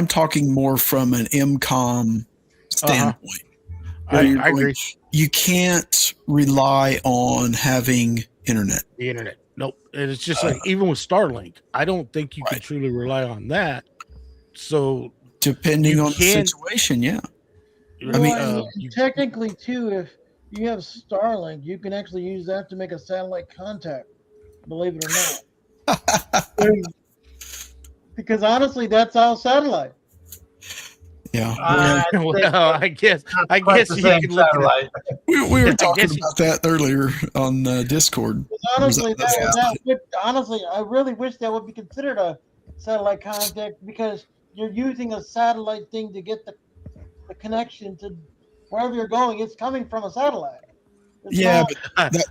Speaker 4: talking more from an MCOM standpoint.
Speaker 3: I agree.
Speaker 4: You can't rely on having internet.
Speaker 3: The internet. Nope. And it's just like, even with Starlink, I don't think you can truly rely on that. So
Speaker 4: depending on the situation, yeah.
Speaker 6: Well, I mean, technically too, if you have Starlink, you can actually use that to make a satellite contact, believe it or not. Because honestly, that's all satellite.
Speaker 4: Yeah.
Speaker 3: Well, I guess you can look at it.
Speaker 4: We were talking about that earlier on Discord.
Speaker 6: Honestly, honestly, I really wish that would be considered a satellite contact, because you're using a satellite thing to get the connection to wherever you're going. It's coming from a satellite.
Speaker 3: But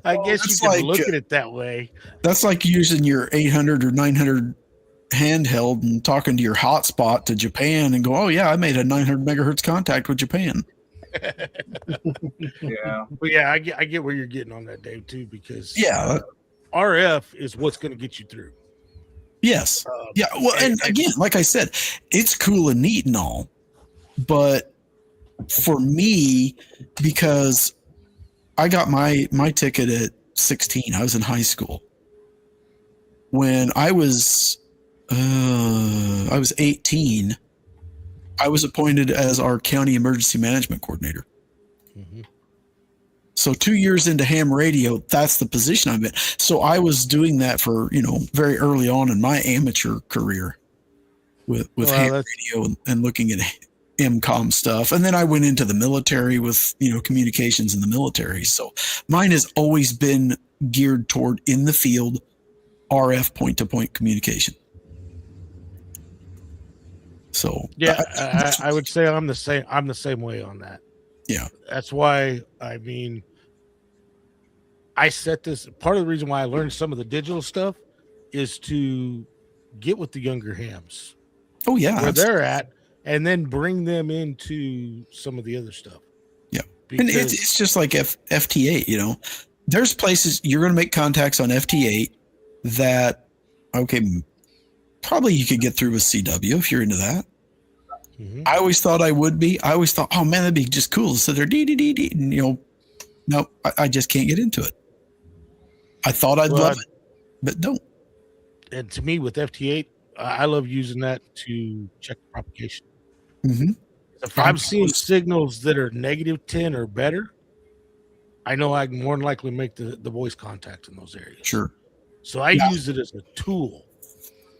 Speaker 3: I guess you can look at it that way.
Speaker 4: That's like using your 800 or 900 handheld and talking to your hotspot to Japan and go, oh yeah, I made a 900 megahertz contact with Japan.
Speaker 1: Yeah.
Speaker 3: But yeah, I get where you're getting on that, Dave, too, because RF is what's going to get you through.
Speaker 4: Yes. Yeah. Well, and again, like I said, it's cool and neat and all, but for me, because I got my ticket at 16, I was in high school. When I was 18, I was appointed as our county emergency management coordinator.
Speaker 3: Mm-hmm.
Speaker 4: So 2 years into ham radio, that's the position I'm in. So I was doing that for, very early on in my amateur career with ham radio and looking at MCOM stuff. And then I went into the military with, communications in the military. So mine has always been geared toward in the field, RF point-to-point communication. So
Speaker 3: yeah, I would say I'm the same. I'm the same way on that.
Speaker 4: Yeah,
Speaker 3: that's why. I mean, I set this. Part of the reason why I learned some of the digital stuff is to get with the younger hams.
Speaker 4: Oh yeah,
Speaker 3: where they're at, and then bring them into some of the other stuff.
Speaker 4: Yeah,
Speaker 3: because
Speaker 4: and it's just like FT8. You know, there's places you're going to make contacts on FT8 that probably you could get through with CW if you're into that.
Speaker 3: Mm-hmm.
Speaker 4: I always thought I would be. I always thought, oh man, that'd be just cool to sit there, and no, I just can't get into it. I thought I'd love it, but don't.
Speaker 3: And to me, with FT8, I love using that to check propagation.
Speaker 4: Mm-hmm.
Speaker 3: If I'm seeing signals that are -10 or better, I know I can more than likely make the voice contact in those areas.
Speaker 4: Sure.
Speaker 3: So I use it as a tool.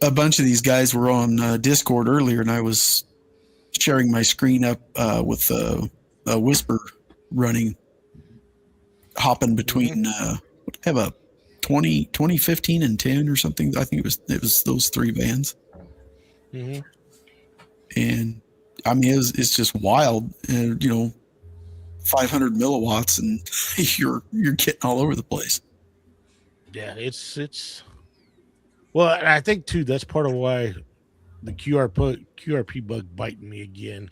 Speaker 4: A bunch of these guys were on Discord earlier, and I was sharing my screen up with a whisper running, hopping between I have a 2015 and 10 or something. I think it was those three bands.
Speaker 3: Mm-hmm.
Speaker 4: And I mean, it's just wild, and 500 milliwatts, and you're getting all over the place.
Speaker 3: Yeah, it's well, and I think too that's part of why the QRP bug biting me again.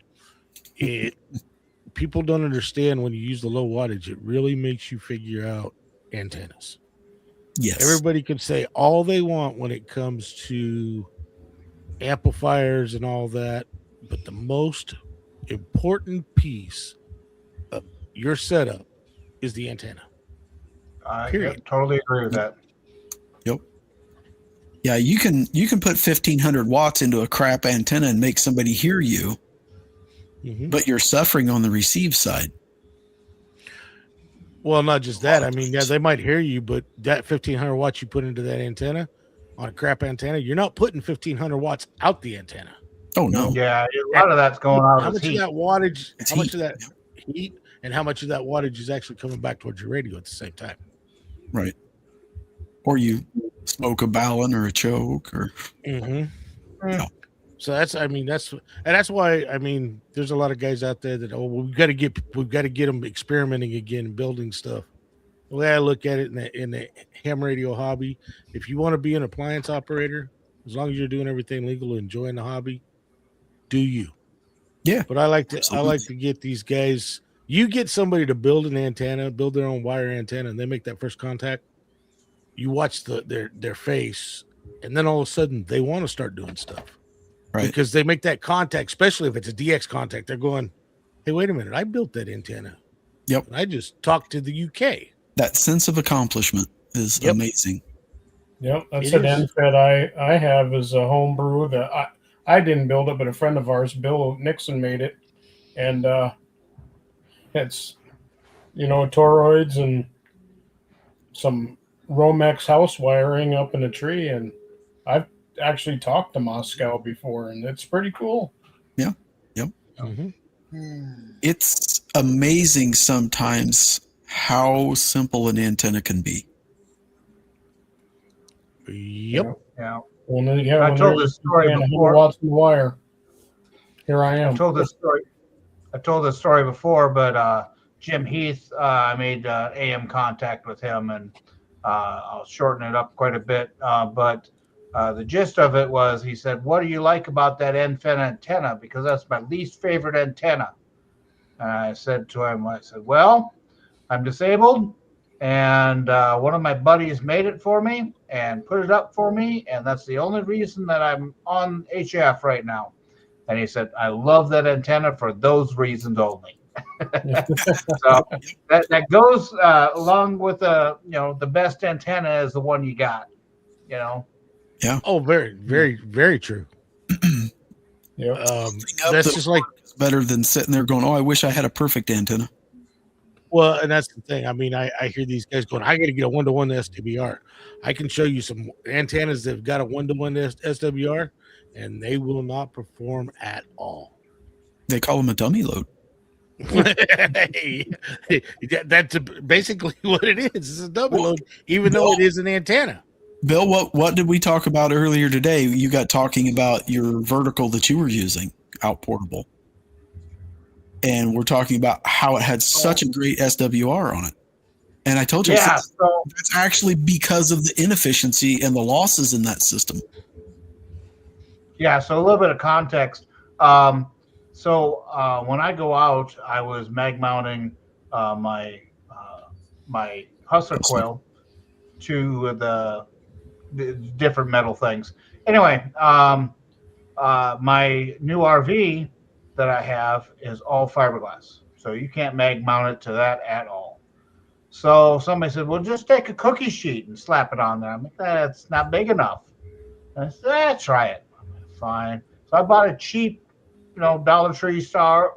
Speaker 3: People don't understand when you use the low wattage, it really makes you figure out antennas.
Speaker 4: Yes.
Speaker 3: Everybody can say all they want when it comes to amplifiers and all that, but the most important piece of your setup is the antenna.
Speaker 1: I totally agree with that.
Speaker 4: Yep. Yeah, you can put 1500 watts into a crap antenna and make somebody hear you, but you're suffering on the receive side.
Speaker 3: Well, not just that. I mean, yeah, they might hear you, but that 1500 watts you put into that antenna on a crap antenna, you're not putting 1500 watts out the antenna.
Speaker 4: Oh no.
Speaker 1: Yeah, a lot of that's going out.
Speaker 3: How much
Speaker 1: heat.
Speaker 3: of that wattage?
Speaker 4: It's
Speaker 3: how much of that heat, and how much of that wattage is actually coming back towards your radio at the same time?
Speaker 4: Right. Or you smoke a Ballon or a choke, or.
Speaker 3: Yeah. So that's why I mean, there's a lot of guys out there that we've got to get them experimenting again, building stuff. The way I look at it in the ham radio hobby, if you want to be an appliance operator, as long as you're doing everything legal, enjoying the hobby, do you?
Speaker 4: Yeah.
Speaker 3: But I like to get these guys. You get somebody to build an antenna, build their own wire antenna, and they make that first contact. You watch their face, and then all of a sudden they want to start doing stuff.
Speaker 4: Right.
Speaker 3: Because they make that contact, especially if it's a DX contact. They're going, hey, wait a minute. I built that antenna.
Speaker 4: Yep.
Speaker 3: And I just talked to the UK.
Speaker 4: That sense of accomplishment is amazing.
Speaker 2: Yep. That's an end that I have as a homebrew that I didn't build it, but a friend of ours, Bill Nixon, made it. And it's, toroids and some Romex house wiring up in a tree. And I've actually talked to Moscow before, and it's pretty cool.
Speaker 4: Yeah. Yep. It's amazing sometimes how simple an antenna can be.
Speaker 3: Yep.
Speaker 1: Yeah.
Speaker 2: Well,
Speaker 1: I told this story before.
Speaker 2: Watts in the wire. Here I am.
Speaker 1: I told this story before, but Jim Heath, I made AM contact with him, and I'll shorten it up quite a bit. But the gist of it was, he said, "What do you like about that NFEN antenna? Because that's my least favorite antenna." And I said to him, well, I'm disabled, and one of my buddies made it for me and put it up for me, and that's the only reason that I'm on HF right now. And he said, I love that antenna for those reasons only. So that goes along with the best antenna is the one you got.
Speaker 4: Yeah.
Speaker 3: Oh, very, very, very true.
Speaker 2: Yeah.
Speaker 3: That's just like
Speaker 4: better than sitting there going, "Oh, I wish I had a perfect antenna."
Speaker 3: Well, and that's the thing. I mean, I hear these guys going, "I got to get a 1-to-1 SWR." I can show you some antennas that've got a 1-to-1 SWR, and they will not perform at all.
Speaker 4: They call them a dummy load.
Speaker 3: That's basically what it is. It's a dummy load, even though it is an antenna.
Speaker 4: Bill, what did we talk about earlier today? You got talking about your vertical that you were using, out portable. And we're talking about how it had such a great SWR on it. And I told you,
Speaker 1: Yeah. So
Speaker 4: that's actually because of the inefficiency and the losses in that system.
Speaker 1: yeah. So a little bit of context. When I go out, I was mag mounting my Hustler coil to the different metal things. Anyway, my new RV that I have is all fiberglass, so you can't mag mount it to that at all. So somebody said, "Well, just take a cookie sheet and slap it on there." I'm like, "That's not big enough." And I said, "Try it." Fine. So I bought a cheap, Dollar Tree store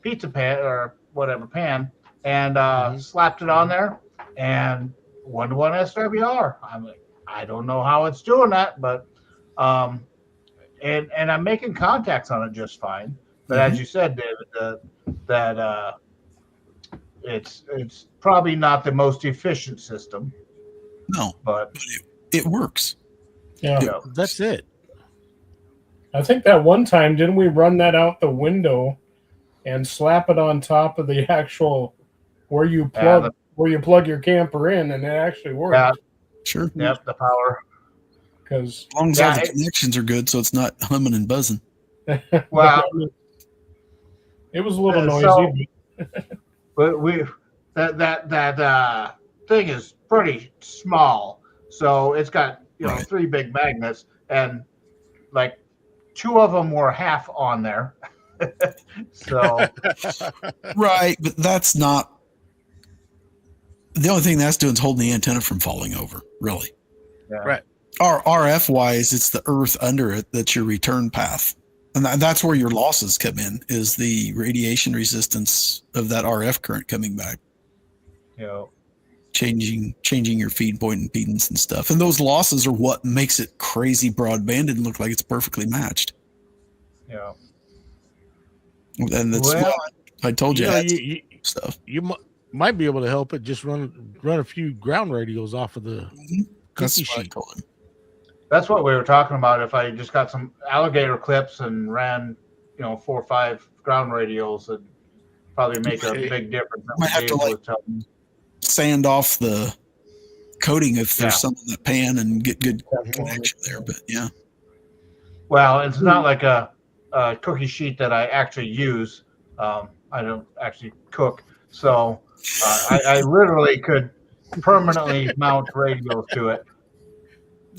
Speaker 1: pizza pan or whatever pan, and slapped it on there, and 1-to-1 SWR. I'm like, I don't know how it's doing that, but and I'm making contacts on it just fine. But as you said, David, that it's probably not the most efficient system.
Speaker 4: No,
Speaker 1: but
Speaker 4: it works.
Speaker 2: Yeah,
Speaker 3: that's it.
Speaker 2: I think that one time, didn't we run that out the window and slap it on top of the actual where you plug your camper in, and it actually worked.
Speaker 1: Yeah,
Speaker 4: sure.
Speaker 1: Yep, the power.
Speaker 2: Because
Speaker 4: as long as all the connections are good, so it's not humming and buzzing.
Speaker 1: Well,
Speaker 2: it was a little noisy.
Speaker 1: But that thing is pretty small, so it's got 3 big magnets, and like 2 of them were half on there. So
Speaker 4: right, but that's not the only thing that's doing is holding the antenna from falling over, really.
Speaker 1: Yeah.
Speaker 3: Right.
Speaker 4: RF wise, it's the earth under it that's your return path, and that's where your losses come in, is the radiation resistance of that RF current coming back. Changing your feed point impedance and stuff, and those losses are what makes it crazy broadband and look like it's perfectly matched.
Speaker 1: Yeah.
Speaker 4: And that's I told you,
Speaker 3: you
Speaker 4: stuff.
Speaker 3: You might be able to help it. Just run a few ground radios off of the cookie sheet.
Speaker 1: That's what we were talking about. If I just got some alligator clips and ran, 4 or 5 ground radios, it'd probably make a big difference.
Speaker 4: Might have to sand off the coating if there's some in that pan and get good connection there. But yeah.
Speaker 1: Well, it's not like a cookie sheet that I actually use. I don't actually cook, so I literally could permanently mount radios to it.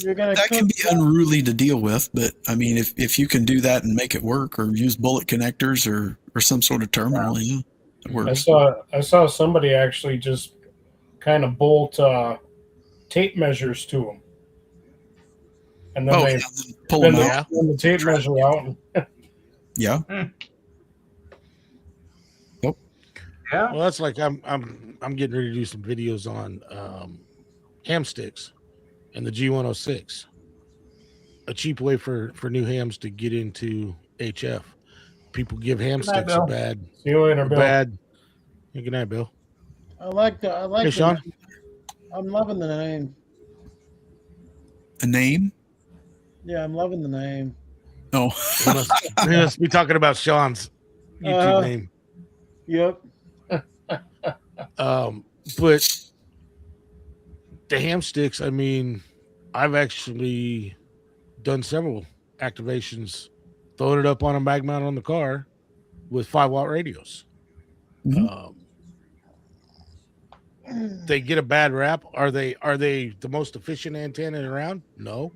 Speaker 4: That can be unruly to deal with, but I mean, if you can do that and make it work, or use bullet connectors or some sort of terminal, it works.
Speaker 2: I saw somebody actually just kind of bolt tape measures to them, and then they
Speaker 4: pull them
Speaker 2: out. The tape measure out.
Speaker 4: Yeah.
Speaker 1: Yeah.
Speaker 3: Well, that's like I'm getting ready to do some videos on ham sticks and the G106. A cheap way for new hams to get into HF. People give ham sticks a bad.
Speaker 2: See you later, Bill.
Speaker 3: Good night, Bill.
Speaker 6: I like
Speaker 3: Hey, Sean.
Speaker 6: I'm loving the name.
Speaker 4: A name?
Speaker 6: Yeah, I'm loving the name.
Speaker 4: Oh,
Speaker 3: we must be talking about Sean's YouTube name.
Speaker 6: Yep.
Speaker 3: But the ham sticks, I mean, I've actually done several activations, throwing it up on a mag mount on the car with 5-watt radios. They get a bad rap. Are they the most efficient antenna around? No.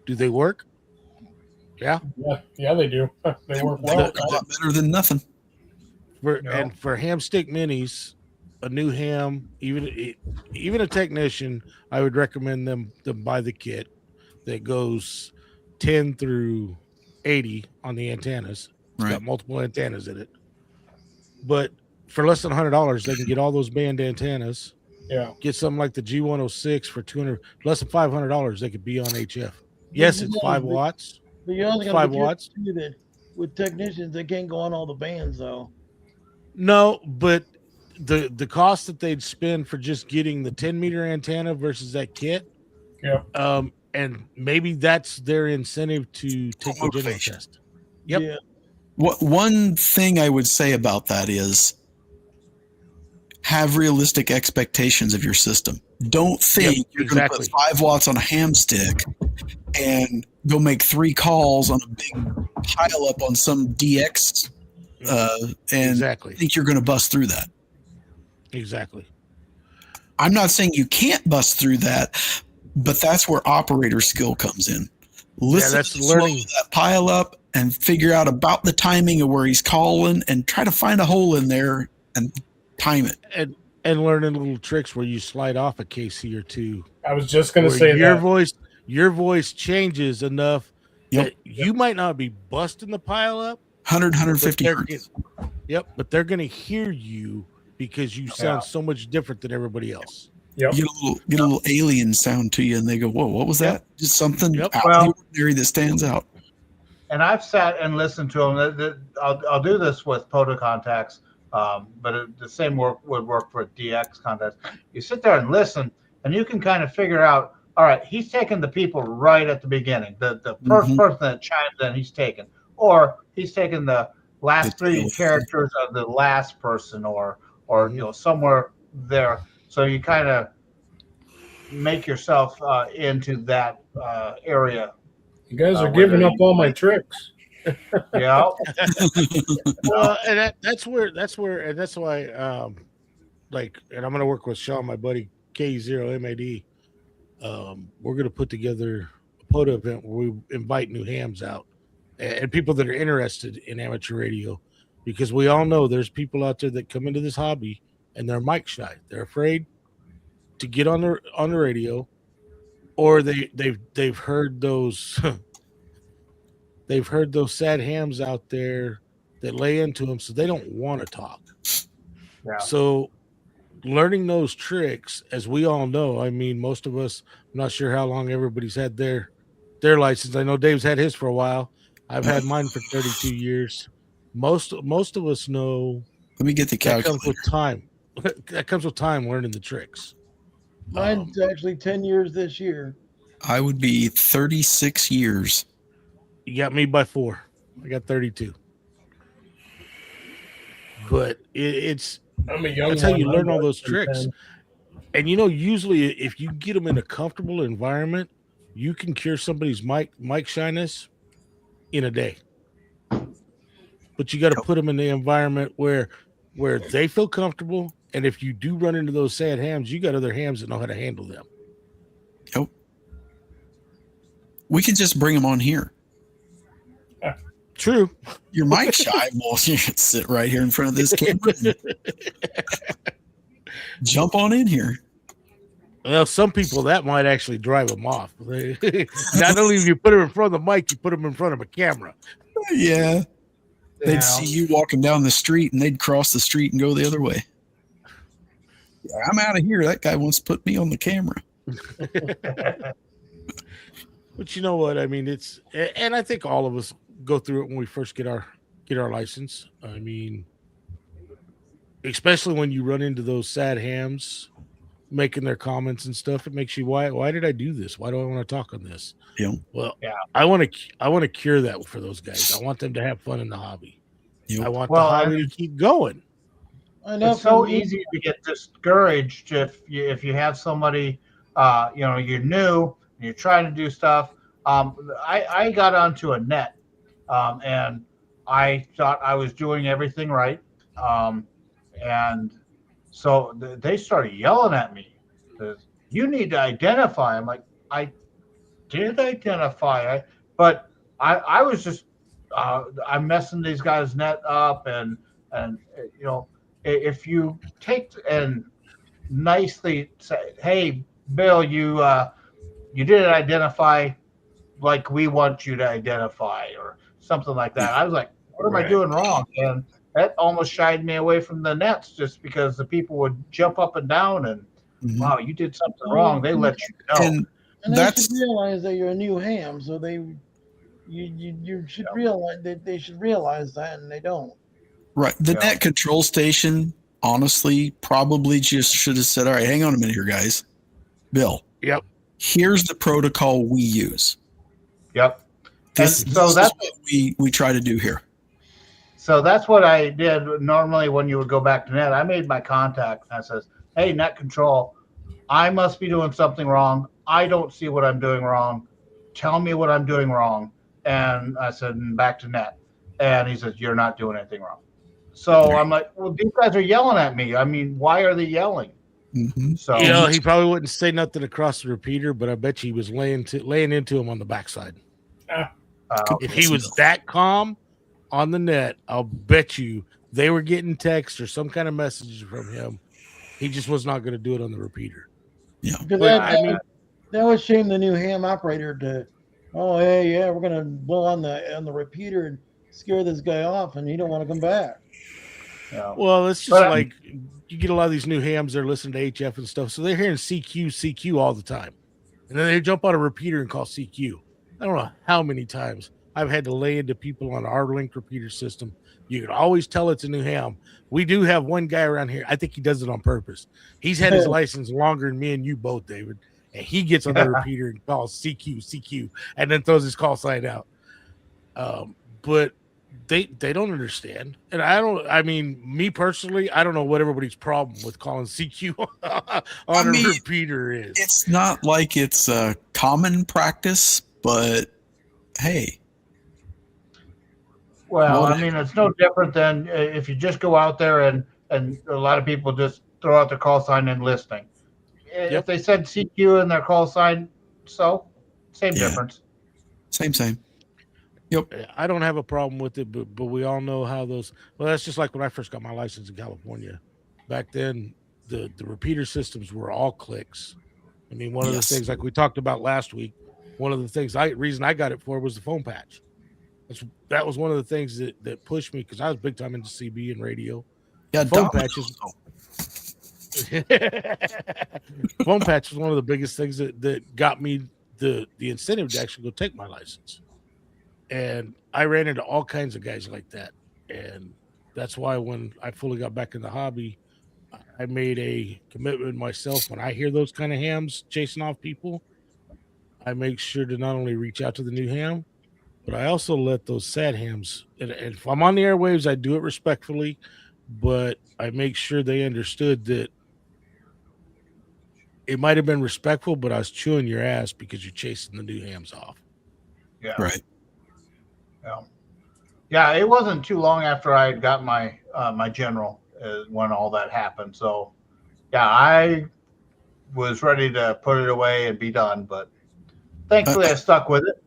Speaker 3: Do they work? Yeah,
Speaker 2: they do. They work well.
Speaker 4: A lot better than nothing.
Speaker 3: And for ham stick minis, a new ham, even a technician, I would recommend them to buy the kit that goes 10 through 80 on the antennas. It's got multiple antennas in it. But for less than $100, they can get all those band antennas.
Speaker 2: Yeah.
Speaker 3: Get something like the G106 for less than $500. They could be on HF. Yes, it's 5 watts.
Speaker 6: But you only got
Speaker 3: 5 watts.
Speaker 6: With technicians, they can't go on all the bands though.
Speaker 3: No, but the cost that they'd spend for just getting the 10-meter antenna versus that kit.
Speaker 2: Yeah.
Speaker 3: And maybe that's their incentive to take the general
Speaker 4: Motivation.
Speaker 3: test. Yep.
Speaker 6: Yeah.
Speaker 4: What one thing I would say about that is have realistic expectations of your system. Don't think you're going to put 5 watts on a ham stick and go make 3 calls on a big pile up on some DX and think you're going to bust through that.
Speaker 3: Exactly.
Speaker 4: I'm not saying you can't bust through that, but that's where operator skill comes in. Listen,
Speaker 3: that's learning
Speaker 4: that pile up and figure out about the timing of where he's calling and try to find a hole in there and time it.
Speaker 3: And learning little tricks where you slide off a KC or two.
Speaker 2: I was just going to say
Speaker 3: your voice changes enough that you might not be busting the pile up
Speaker 4: 150 hertz.
Speaker 3: Yep, but they're going to hear you because you sound so much different than everybody else.
Speaker 2: Yep.
Speaker 4: Get a little alien sound to you, and they go, "Whoa, what was that?" Just something out of the ordinary that stands out.
Speaker 1: And I've sat and listened to them. I'll do this with POTA contacts, but the same would work for a DX contact. You sit there and listen, and you can kind of figure out, all right, he's taking the people right at the beginning. The first person that chimes in, he's taken. Or he's taking the last 3 characters of the last person or somewhere there. So you kind of make yourself into that area.
Speaker 2: You guys are giving up all my tricks.
Speaker 1: Yeah.
Speaker 3: Well, and that's why, and I'm going to work with Sean, my buddy K0MAD. We're going to put together a POTA event where we invite new hams out and people that are interested in amateur radio, because we all know there's people out there that come into this hobby and they're mic shy. They're afraid to get on the radio, or they've heard those they've heard those sad hams out there that lay into them, so they don't want to talk.
Speaker 1: Yeah.
Speaker 3: So learning those tricks, as we all know, I mean, most of us, I'm not sure how long everybody's had their license. I know Dave's had his for a while. I've had mine for 32 years. Most of us know.
Speaker 4: Let me get the calculator.
Speaker 3: That comes with time. That comes with time learning the tricks.
Speaker 6: Mine's actually 10 years this year.
Speaker 4: I would be 36 years.
Speaker 3: You got me by 4. I got 32. But it's
Speaker 2: I'm a young
Speaker 3: that's how you
Speaker 2: one.
Speaker 3: learn all those tricks. And usually if you get them in a comfortable environment, you can cure somebody's mic shyness in a day. But you got to put them in the environment where they feel comfortable. And if you do run into those sad hams, you got other hams that know how to handle them.
Speaker 4: Yep. We can just bring them on here.
Speaker 3: True.
Speaker 4: Your mic shy. Well, you can sit right here in front of this camera and jump on in here.
Speaker 3: Well, some people that might actually drive them off. Not only if you put them in front of the mic, you put them in front of a camera.
Speaker 4: Yeah. They'd see you walking down the street and they'd cross the street and go the other way. Yeah, I'm out of here. That guy wants to put me on the camera.
Speaker 3: But you know what? I mean, and I think all of us go through it when we first get our license. I mean, especially when you run into those sad hams making their comments and stuff, it makes you, why did I do this? Why do I want to talk on this?
Speaker 4: Yeah.
Speaker 3: Well, I want to cure that for those guys. I want them to have fun in the hobby.
Speaker 4: Yep.
Speaker 3: I want the hobby to keep going.
Speaker 1: It's so easy to get discouraged if you have somebody, you're new and you're trying to do stuff. I got onto a net, and I thought I was doing everything right, and so they started yelling at me. You need to identify. I'm like, I did identify, but I was just I'm messing these guys' net up, and if you take and nicely say, hey, Bill, you didn't identify like we want you to identify, or something like that. I was like, what am I doing wrong? And that almost shied me away from the nets, just because the people would jump up and down and, wow, you did something wrong. They let you know.
Speaker 6: And they should realize that you're a new ham, so you should realize that they should realize that, and they don't.
Speaker 4: Right. The net control station honestly probably just should have said, all right, hang on a minute here, guys. Bill.
Speaker 3: Yep.
Speaker 4: Here's the protocol we use.
Speaker 1: Yep.
Speaker 4: This
Speaker 1: And so
Speaker 4: is
Speaker 1: that's
Speaker 4: what we try to do here.
Speaker 1: So that's what I did. Normally, when you would go back to net, I made my contact and I says, "Hey, net control, I must be doing something wrong. I don't see what I'm doing wrong. Tell me what I'm doing wrong." And I said, "Back to net." And he says, "You're not doing anything wrong." So I'm like, "Well, these guys are yelling at me. I mean, why are they yelling?"
Speaker 4: Mm-hmm.
Speaker 1: So
Speaker 3: You know, he probably wouldn't say nothing across the repeater, but I bet you he was laying into him on the backside. If he was that calm on the net, I'll bet you they were getting text or some kind of message from him. He just was not going to do it on the repeater.
Speaker 4: Yeah.
Speaker 6: Because
Speaker 3: But, I mean,
Speaker 6: that would shame the new ham operator to, oh hey, yeah, we're gonna blow on the repeater and scare this guy off, and he don't want to come back.
Speaker 1: yeah.
Speaker 3: well, it's just
Speaker 1: But-
Speaker 3: like you get a lot of these new hams that are listening to HF and stuff, so they're hearing CQ all the time, and then they jump on a repeater and call CQ. I don't know how many times I've had to lay into people on our link repeater system. You can always tell it's a new ham. We do have one guy around here. I think he does it on purpose. He's had his license longer than me and you both, David. And he gets on the repeater and calls CQ, and then throws his call sign out. But they don't understand. And I mean, me personally, I don't know what everybody's problem with calling CQ on a repeater is.
Speaker 4: It's not like it's a common practice, but hey.
Speaker 1: Well, I mean, it's no different than if you just go out there and a lot of people just throw out their call sign and listening. If they said CQ in their call sign, same difference.
Speaker 4: Same. Yep.
Speaker 3: I don't have a problem with it, but we all know how those. Well, that's just like when I first got my license in California. Back then, the repeater systems were all clicks. I mean, one of the things, like we talked about last week, one of the things reason I got it for was the phone patch. That was one of the things that pushed me, because I was big time into CB and radio.
Speaker 4: Yeah,
Speaker 3: phone patches. Phone patch was one of the biggest things that got me the incentive to actually go take my license. And I ran into all kinds of guys like that. And that's why when I fully got back in the hobby, I made a commitment myself. When I hear those kind of hams chasing off people, I make sure to not only reach out to the new ham, but I also let those sad hams, and if I'm on the airwaves, I do it respectfully, but I make sure they understood that it might have been respectful, but I was chewing your ass because you're chasing the new hams off.
Speaker 1: Yeah.
Speaker 4: Right.
Speaker 1: Yeah, it wasn't too long after I had got my my general when all that happened. So, yeah, I was ready to put it away and be done, but thankfully I stuck with it.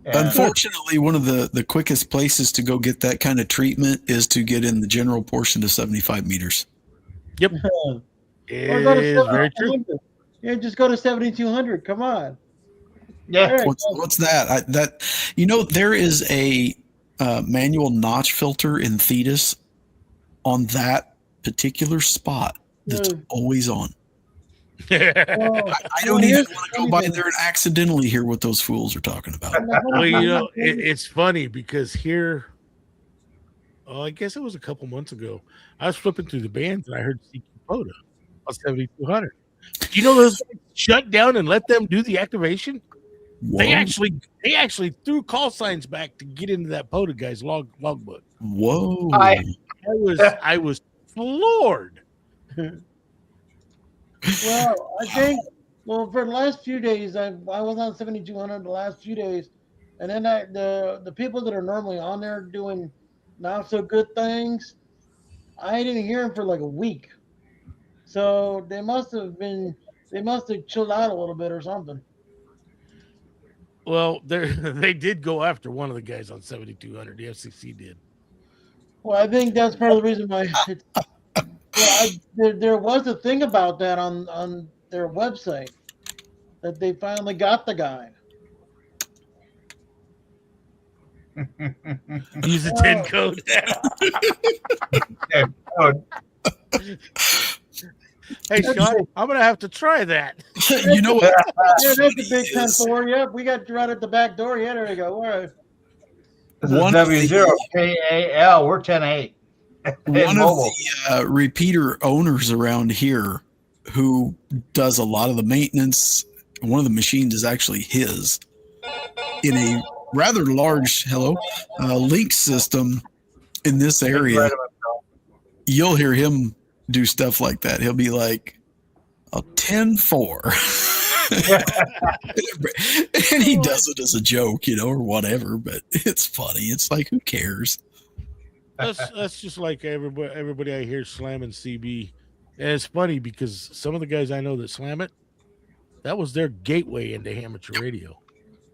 Speaker 1: And
Speaker 4: unfortunately, one of the quickest places to go get that kind of treatment is to get in the general portion to 75 meters.
Speaker 3: Yep.
Speaker 6: Or go to
Speaker 3: It is very true.
Speaker 6: 7200. Yeah, just go to 7200. Come on.
Speaker 1: yeah,
Speaker 6: Right.
Speaker 4: What's that? There is a manual notch filter in Thetis on that particular spot that's always on. I don't even want to go by there and accidentally hear what those fools are talking about.
Speaker 3: Well, it's funny because here, I guess it was a couple months ago, I was flipping through the bands and I heard CQ POTA on 7200. You know, those guys shut down and let them do the activation.
Speaker 4: Whoa.
Speaker 3: They actually threw call signs back to get into that POTA guy's logbook.
Speaker 4: Whoa!
Speaker 3: I was floored.
Speaker 6: Well, I think for the last few days, I was on 7200 the last few days, and then the people that are normally on there doing not so good things, I didn't hear them for like a week. So they must have chilled out a little bit or something.
Speaker 3: Well, they did go after one of the guys on 7200. The FCC did.
Speaker 6: Well, I think that's part of the reason why. There was a thing about that on their website that they finally got the guy.
Speaker 3: Use the 10 code. Hey, Sean, I'm going to have to try that.
Speaker 4: You know what?
Speaker 6: Yeah, that's a big 10-4. Yep, we got right at the back door. Yeah, there you go. All right.
Speaker 1: This is W0KAL. We're 10-8.
Speaker 4: One of
Speaker 1: mobile.
Speaker 4: the repeater owners around here who does a lot of the maintenance, one of the machines is actually his, in a rather large link system in this
Speaker 1: He's
Speaker 4: area.
Speaker 1: right about
Speaker 4: You'll hear him do stuff like that. He'll be like, a 10-4. And he does it as a joke, or whatever, but it's funny. It's like, who cares?
Speaker 3: That's just like everybody I hear slamming CB. And it's funny because some of the guys I know that slam it, that was their gateway into amateur radio.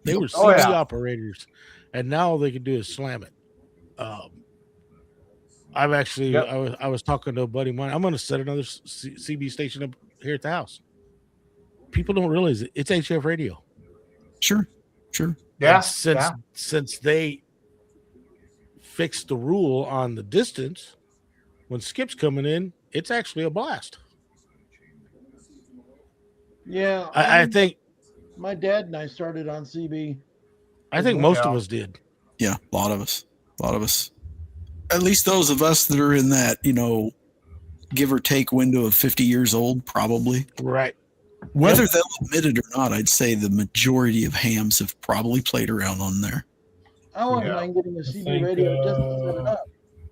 Speaker 3: They were CB operators, and now all they can do is slam it. I've actually, I was talking to a buddy of mine. I'm going to set another CB station up here at the house. People don't realize it's HF radio.
Speaker 4: Sure.
Speaker 1: Yeah.
Speaker 3: Since they fixed the rule on the distance, when Skip's coming in, it's actually a blast.
Speaker 6: Yeah.
Speaker 3: I think
Speaker 6: my dad and I started on CB.
Speaker 3: I think most of us did.
Speaker 4: Yeah, a lot of us. At least those of us that are in that, give or take window of 50 years old, probably.
Speaker 3: Right.
Speaker 4: Whether they'll admit it or not, I'd say the majority of hams have probably played around on there.
Speaker 6: I wouldn't mind getting a CB radio just to set it up.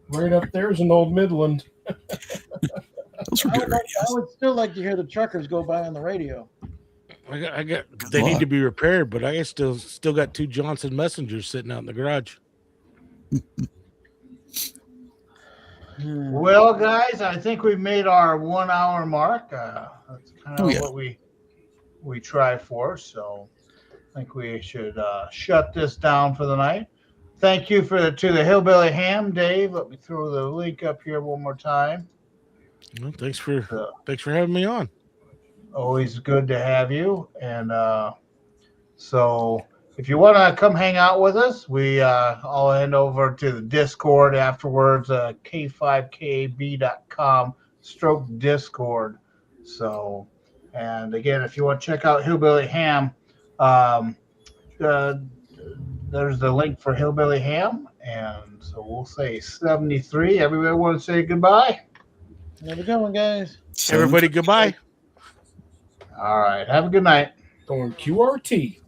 Speaker 2: Right up there's an old Midland.
Speaker 4: Those were good radios.
Speaker 6: I would still like to hear the truckers go by on the radio.
Speaker 3: I got. They need to be repaired, but I still got 2 Johnson Messengers sitting out in the garage.
Speaker 1: Well, guys, I think we've made our 1 hour mark. That's kind of what we try for. So I think we should shut this down for the night. Thank you to the Hillbilly Ham, Dave. Let me throw the link up here one more time.
Speaker 3: Well, thanks for having me on.
Speaker 1: Always good to have you. And so if you want to come hang out with us, I'll head over to the Discord afterwards, k5kab.com/Discord. So, and again, if you want to check out Hillbilly Ham, there's the link for Hillbilly Ham. And so we'll say 73. Everybody want to say goodbye?
Speaker 6: Have a good one, guys.
Speaker 3: Everybody, goodbye.
Speaker 1: All right. Have a good night.
Speaker 2: Going QRT.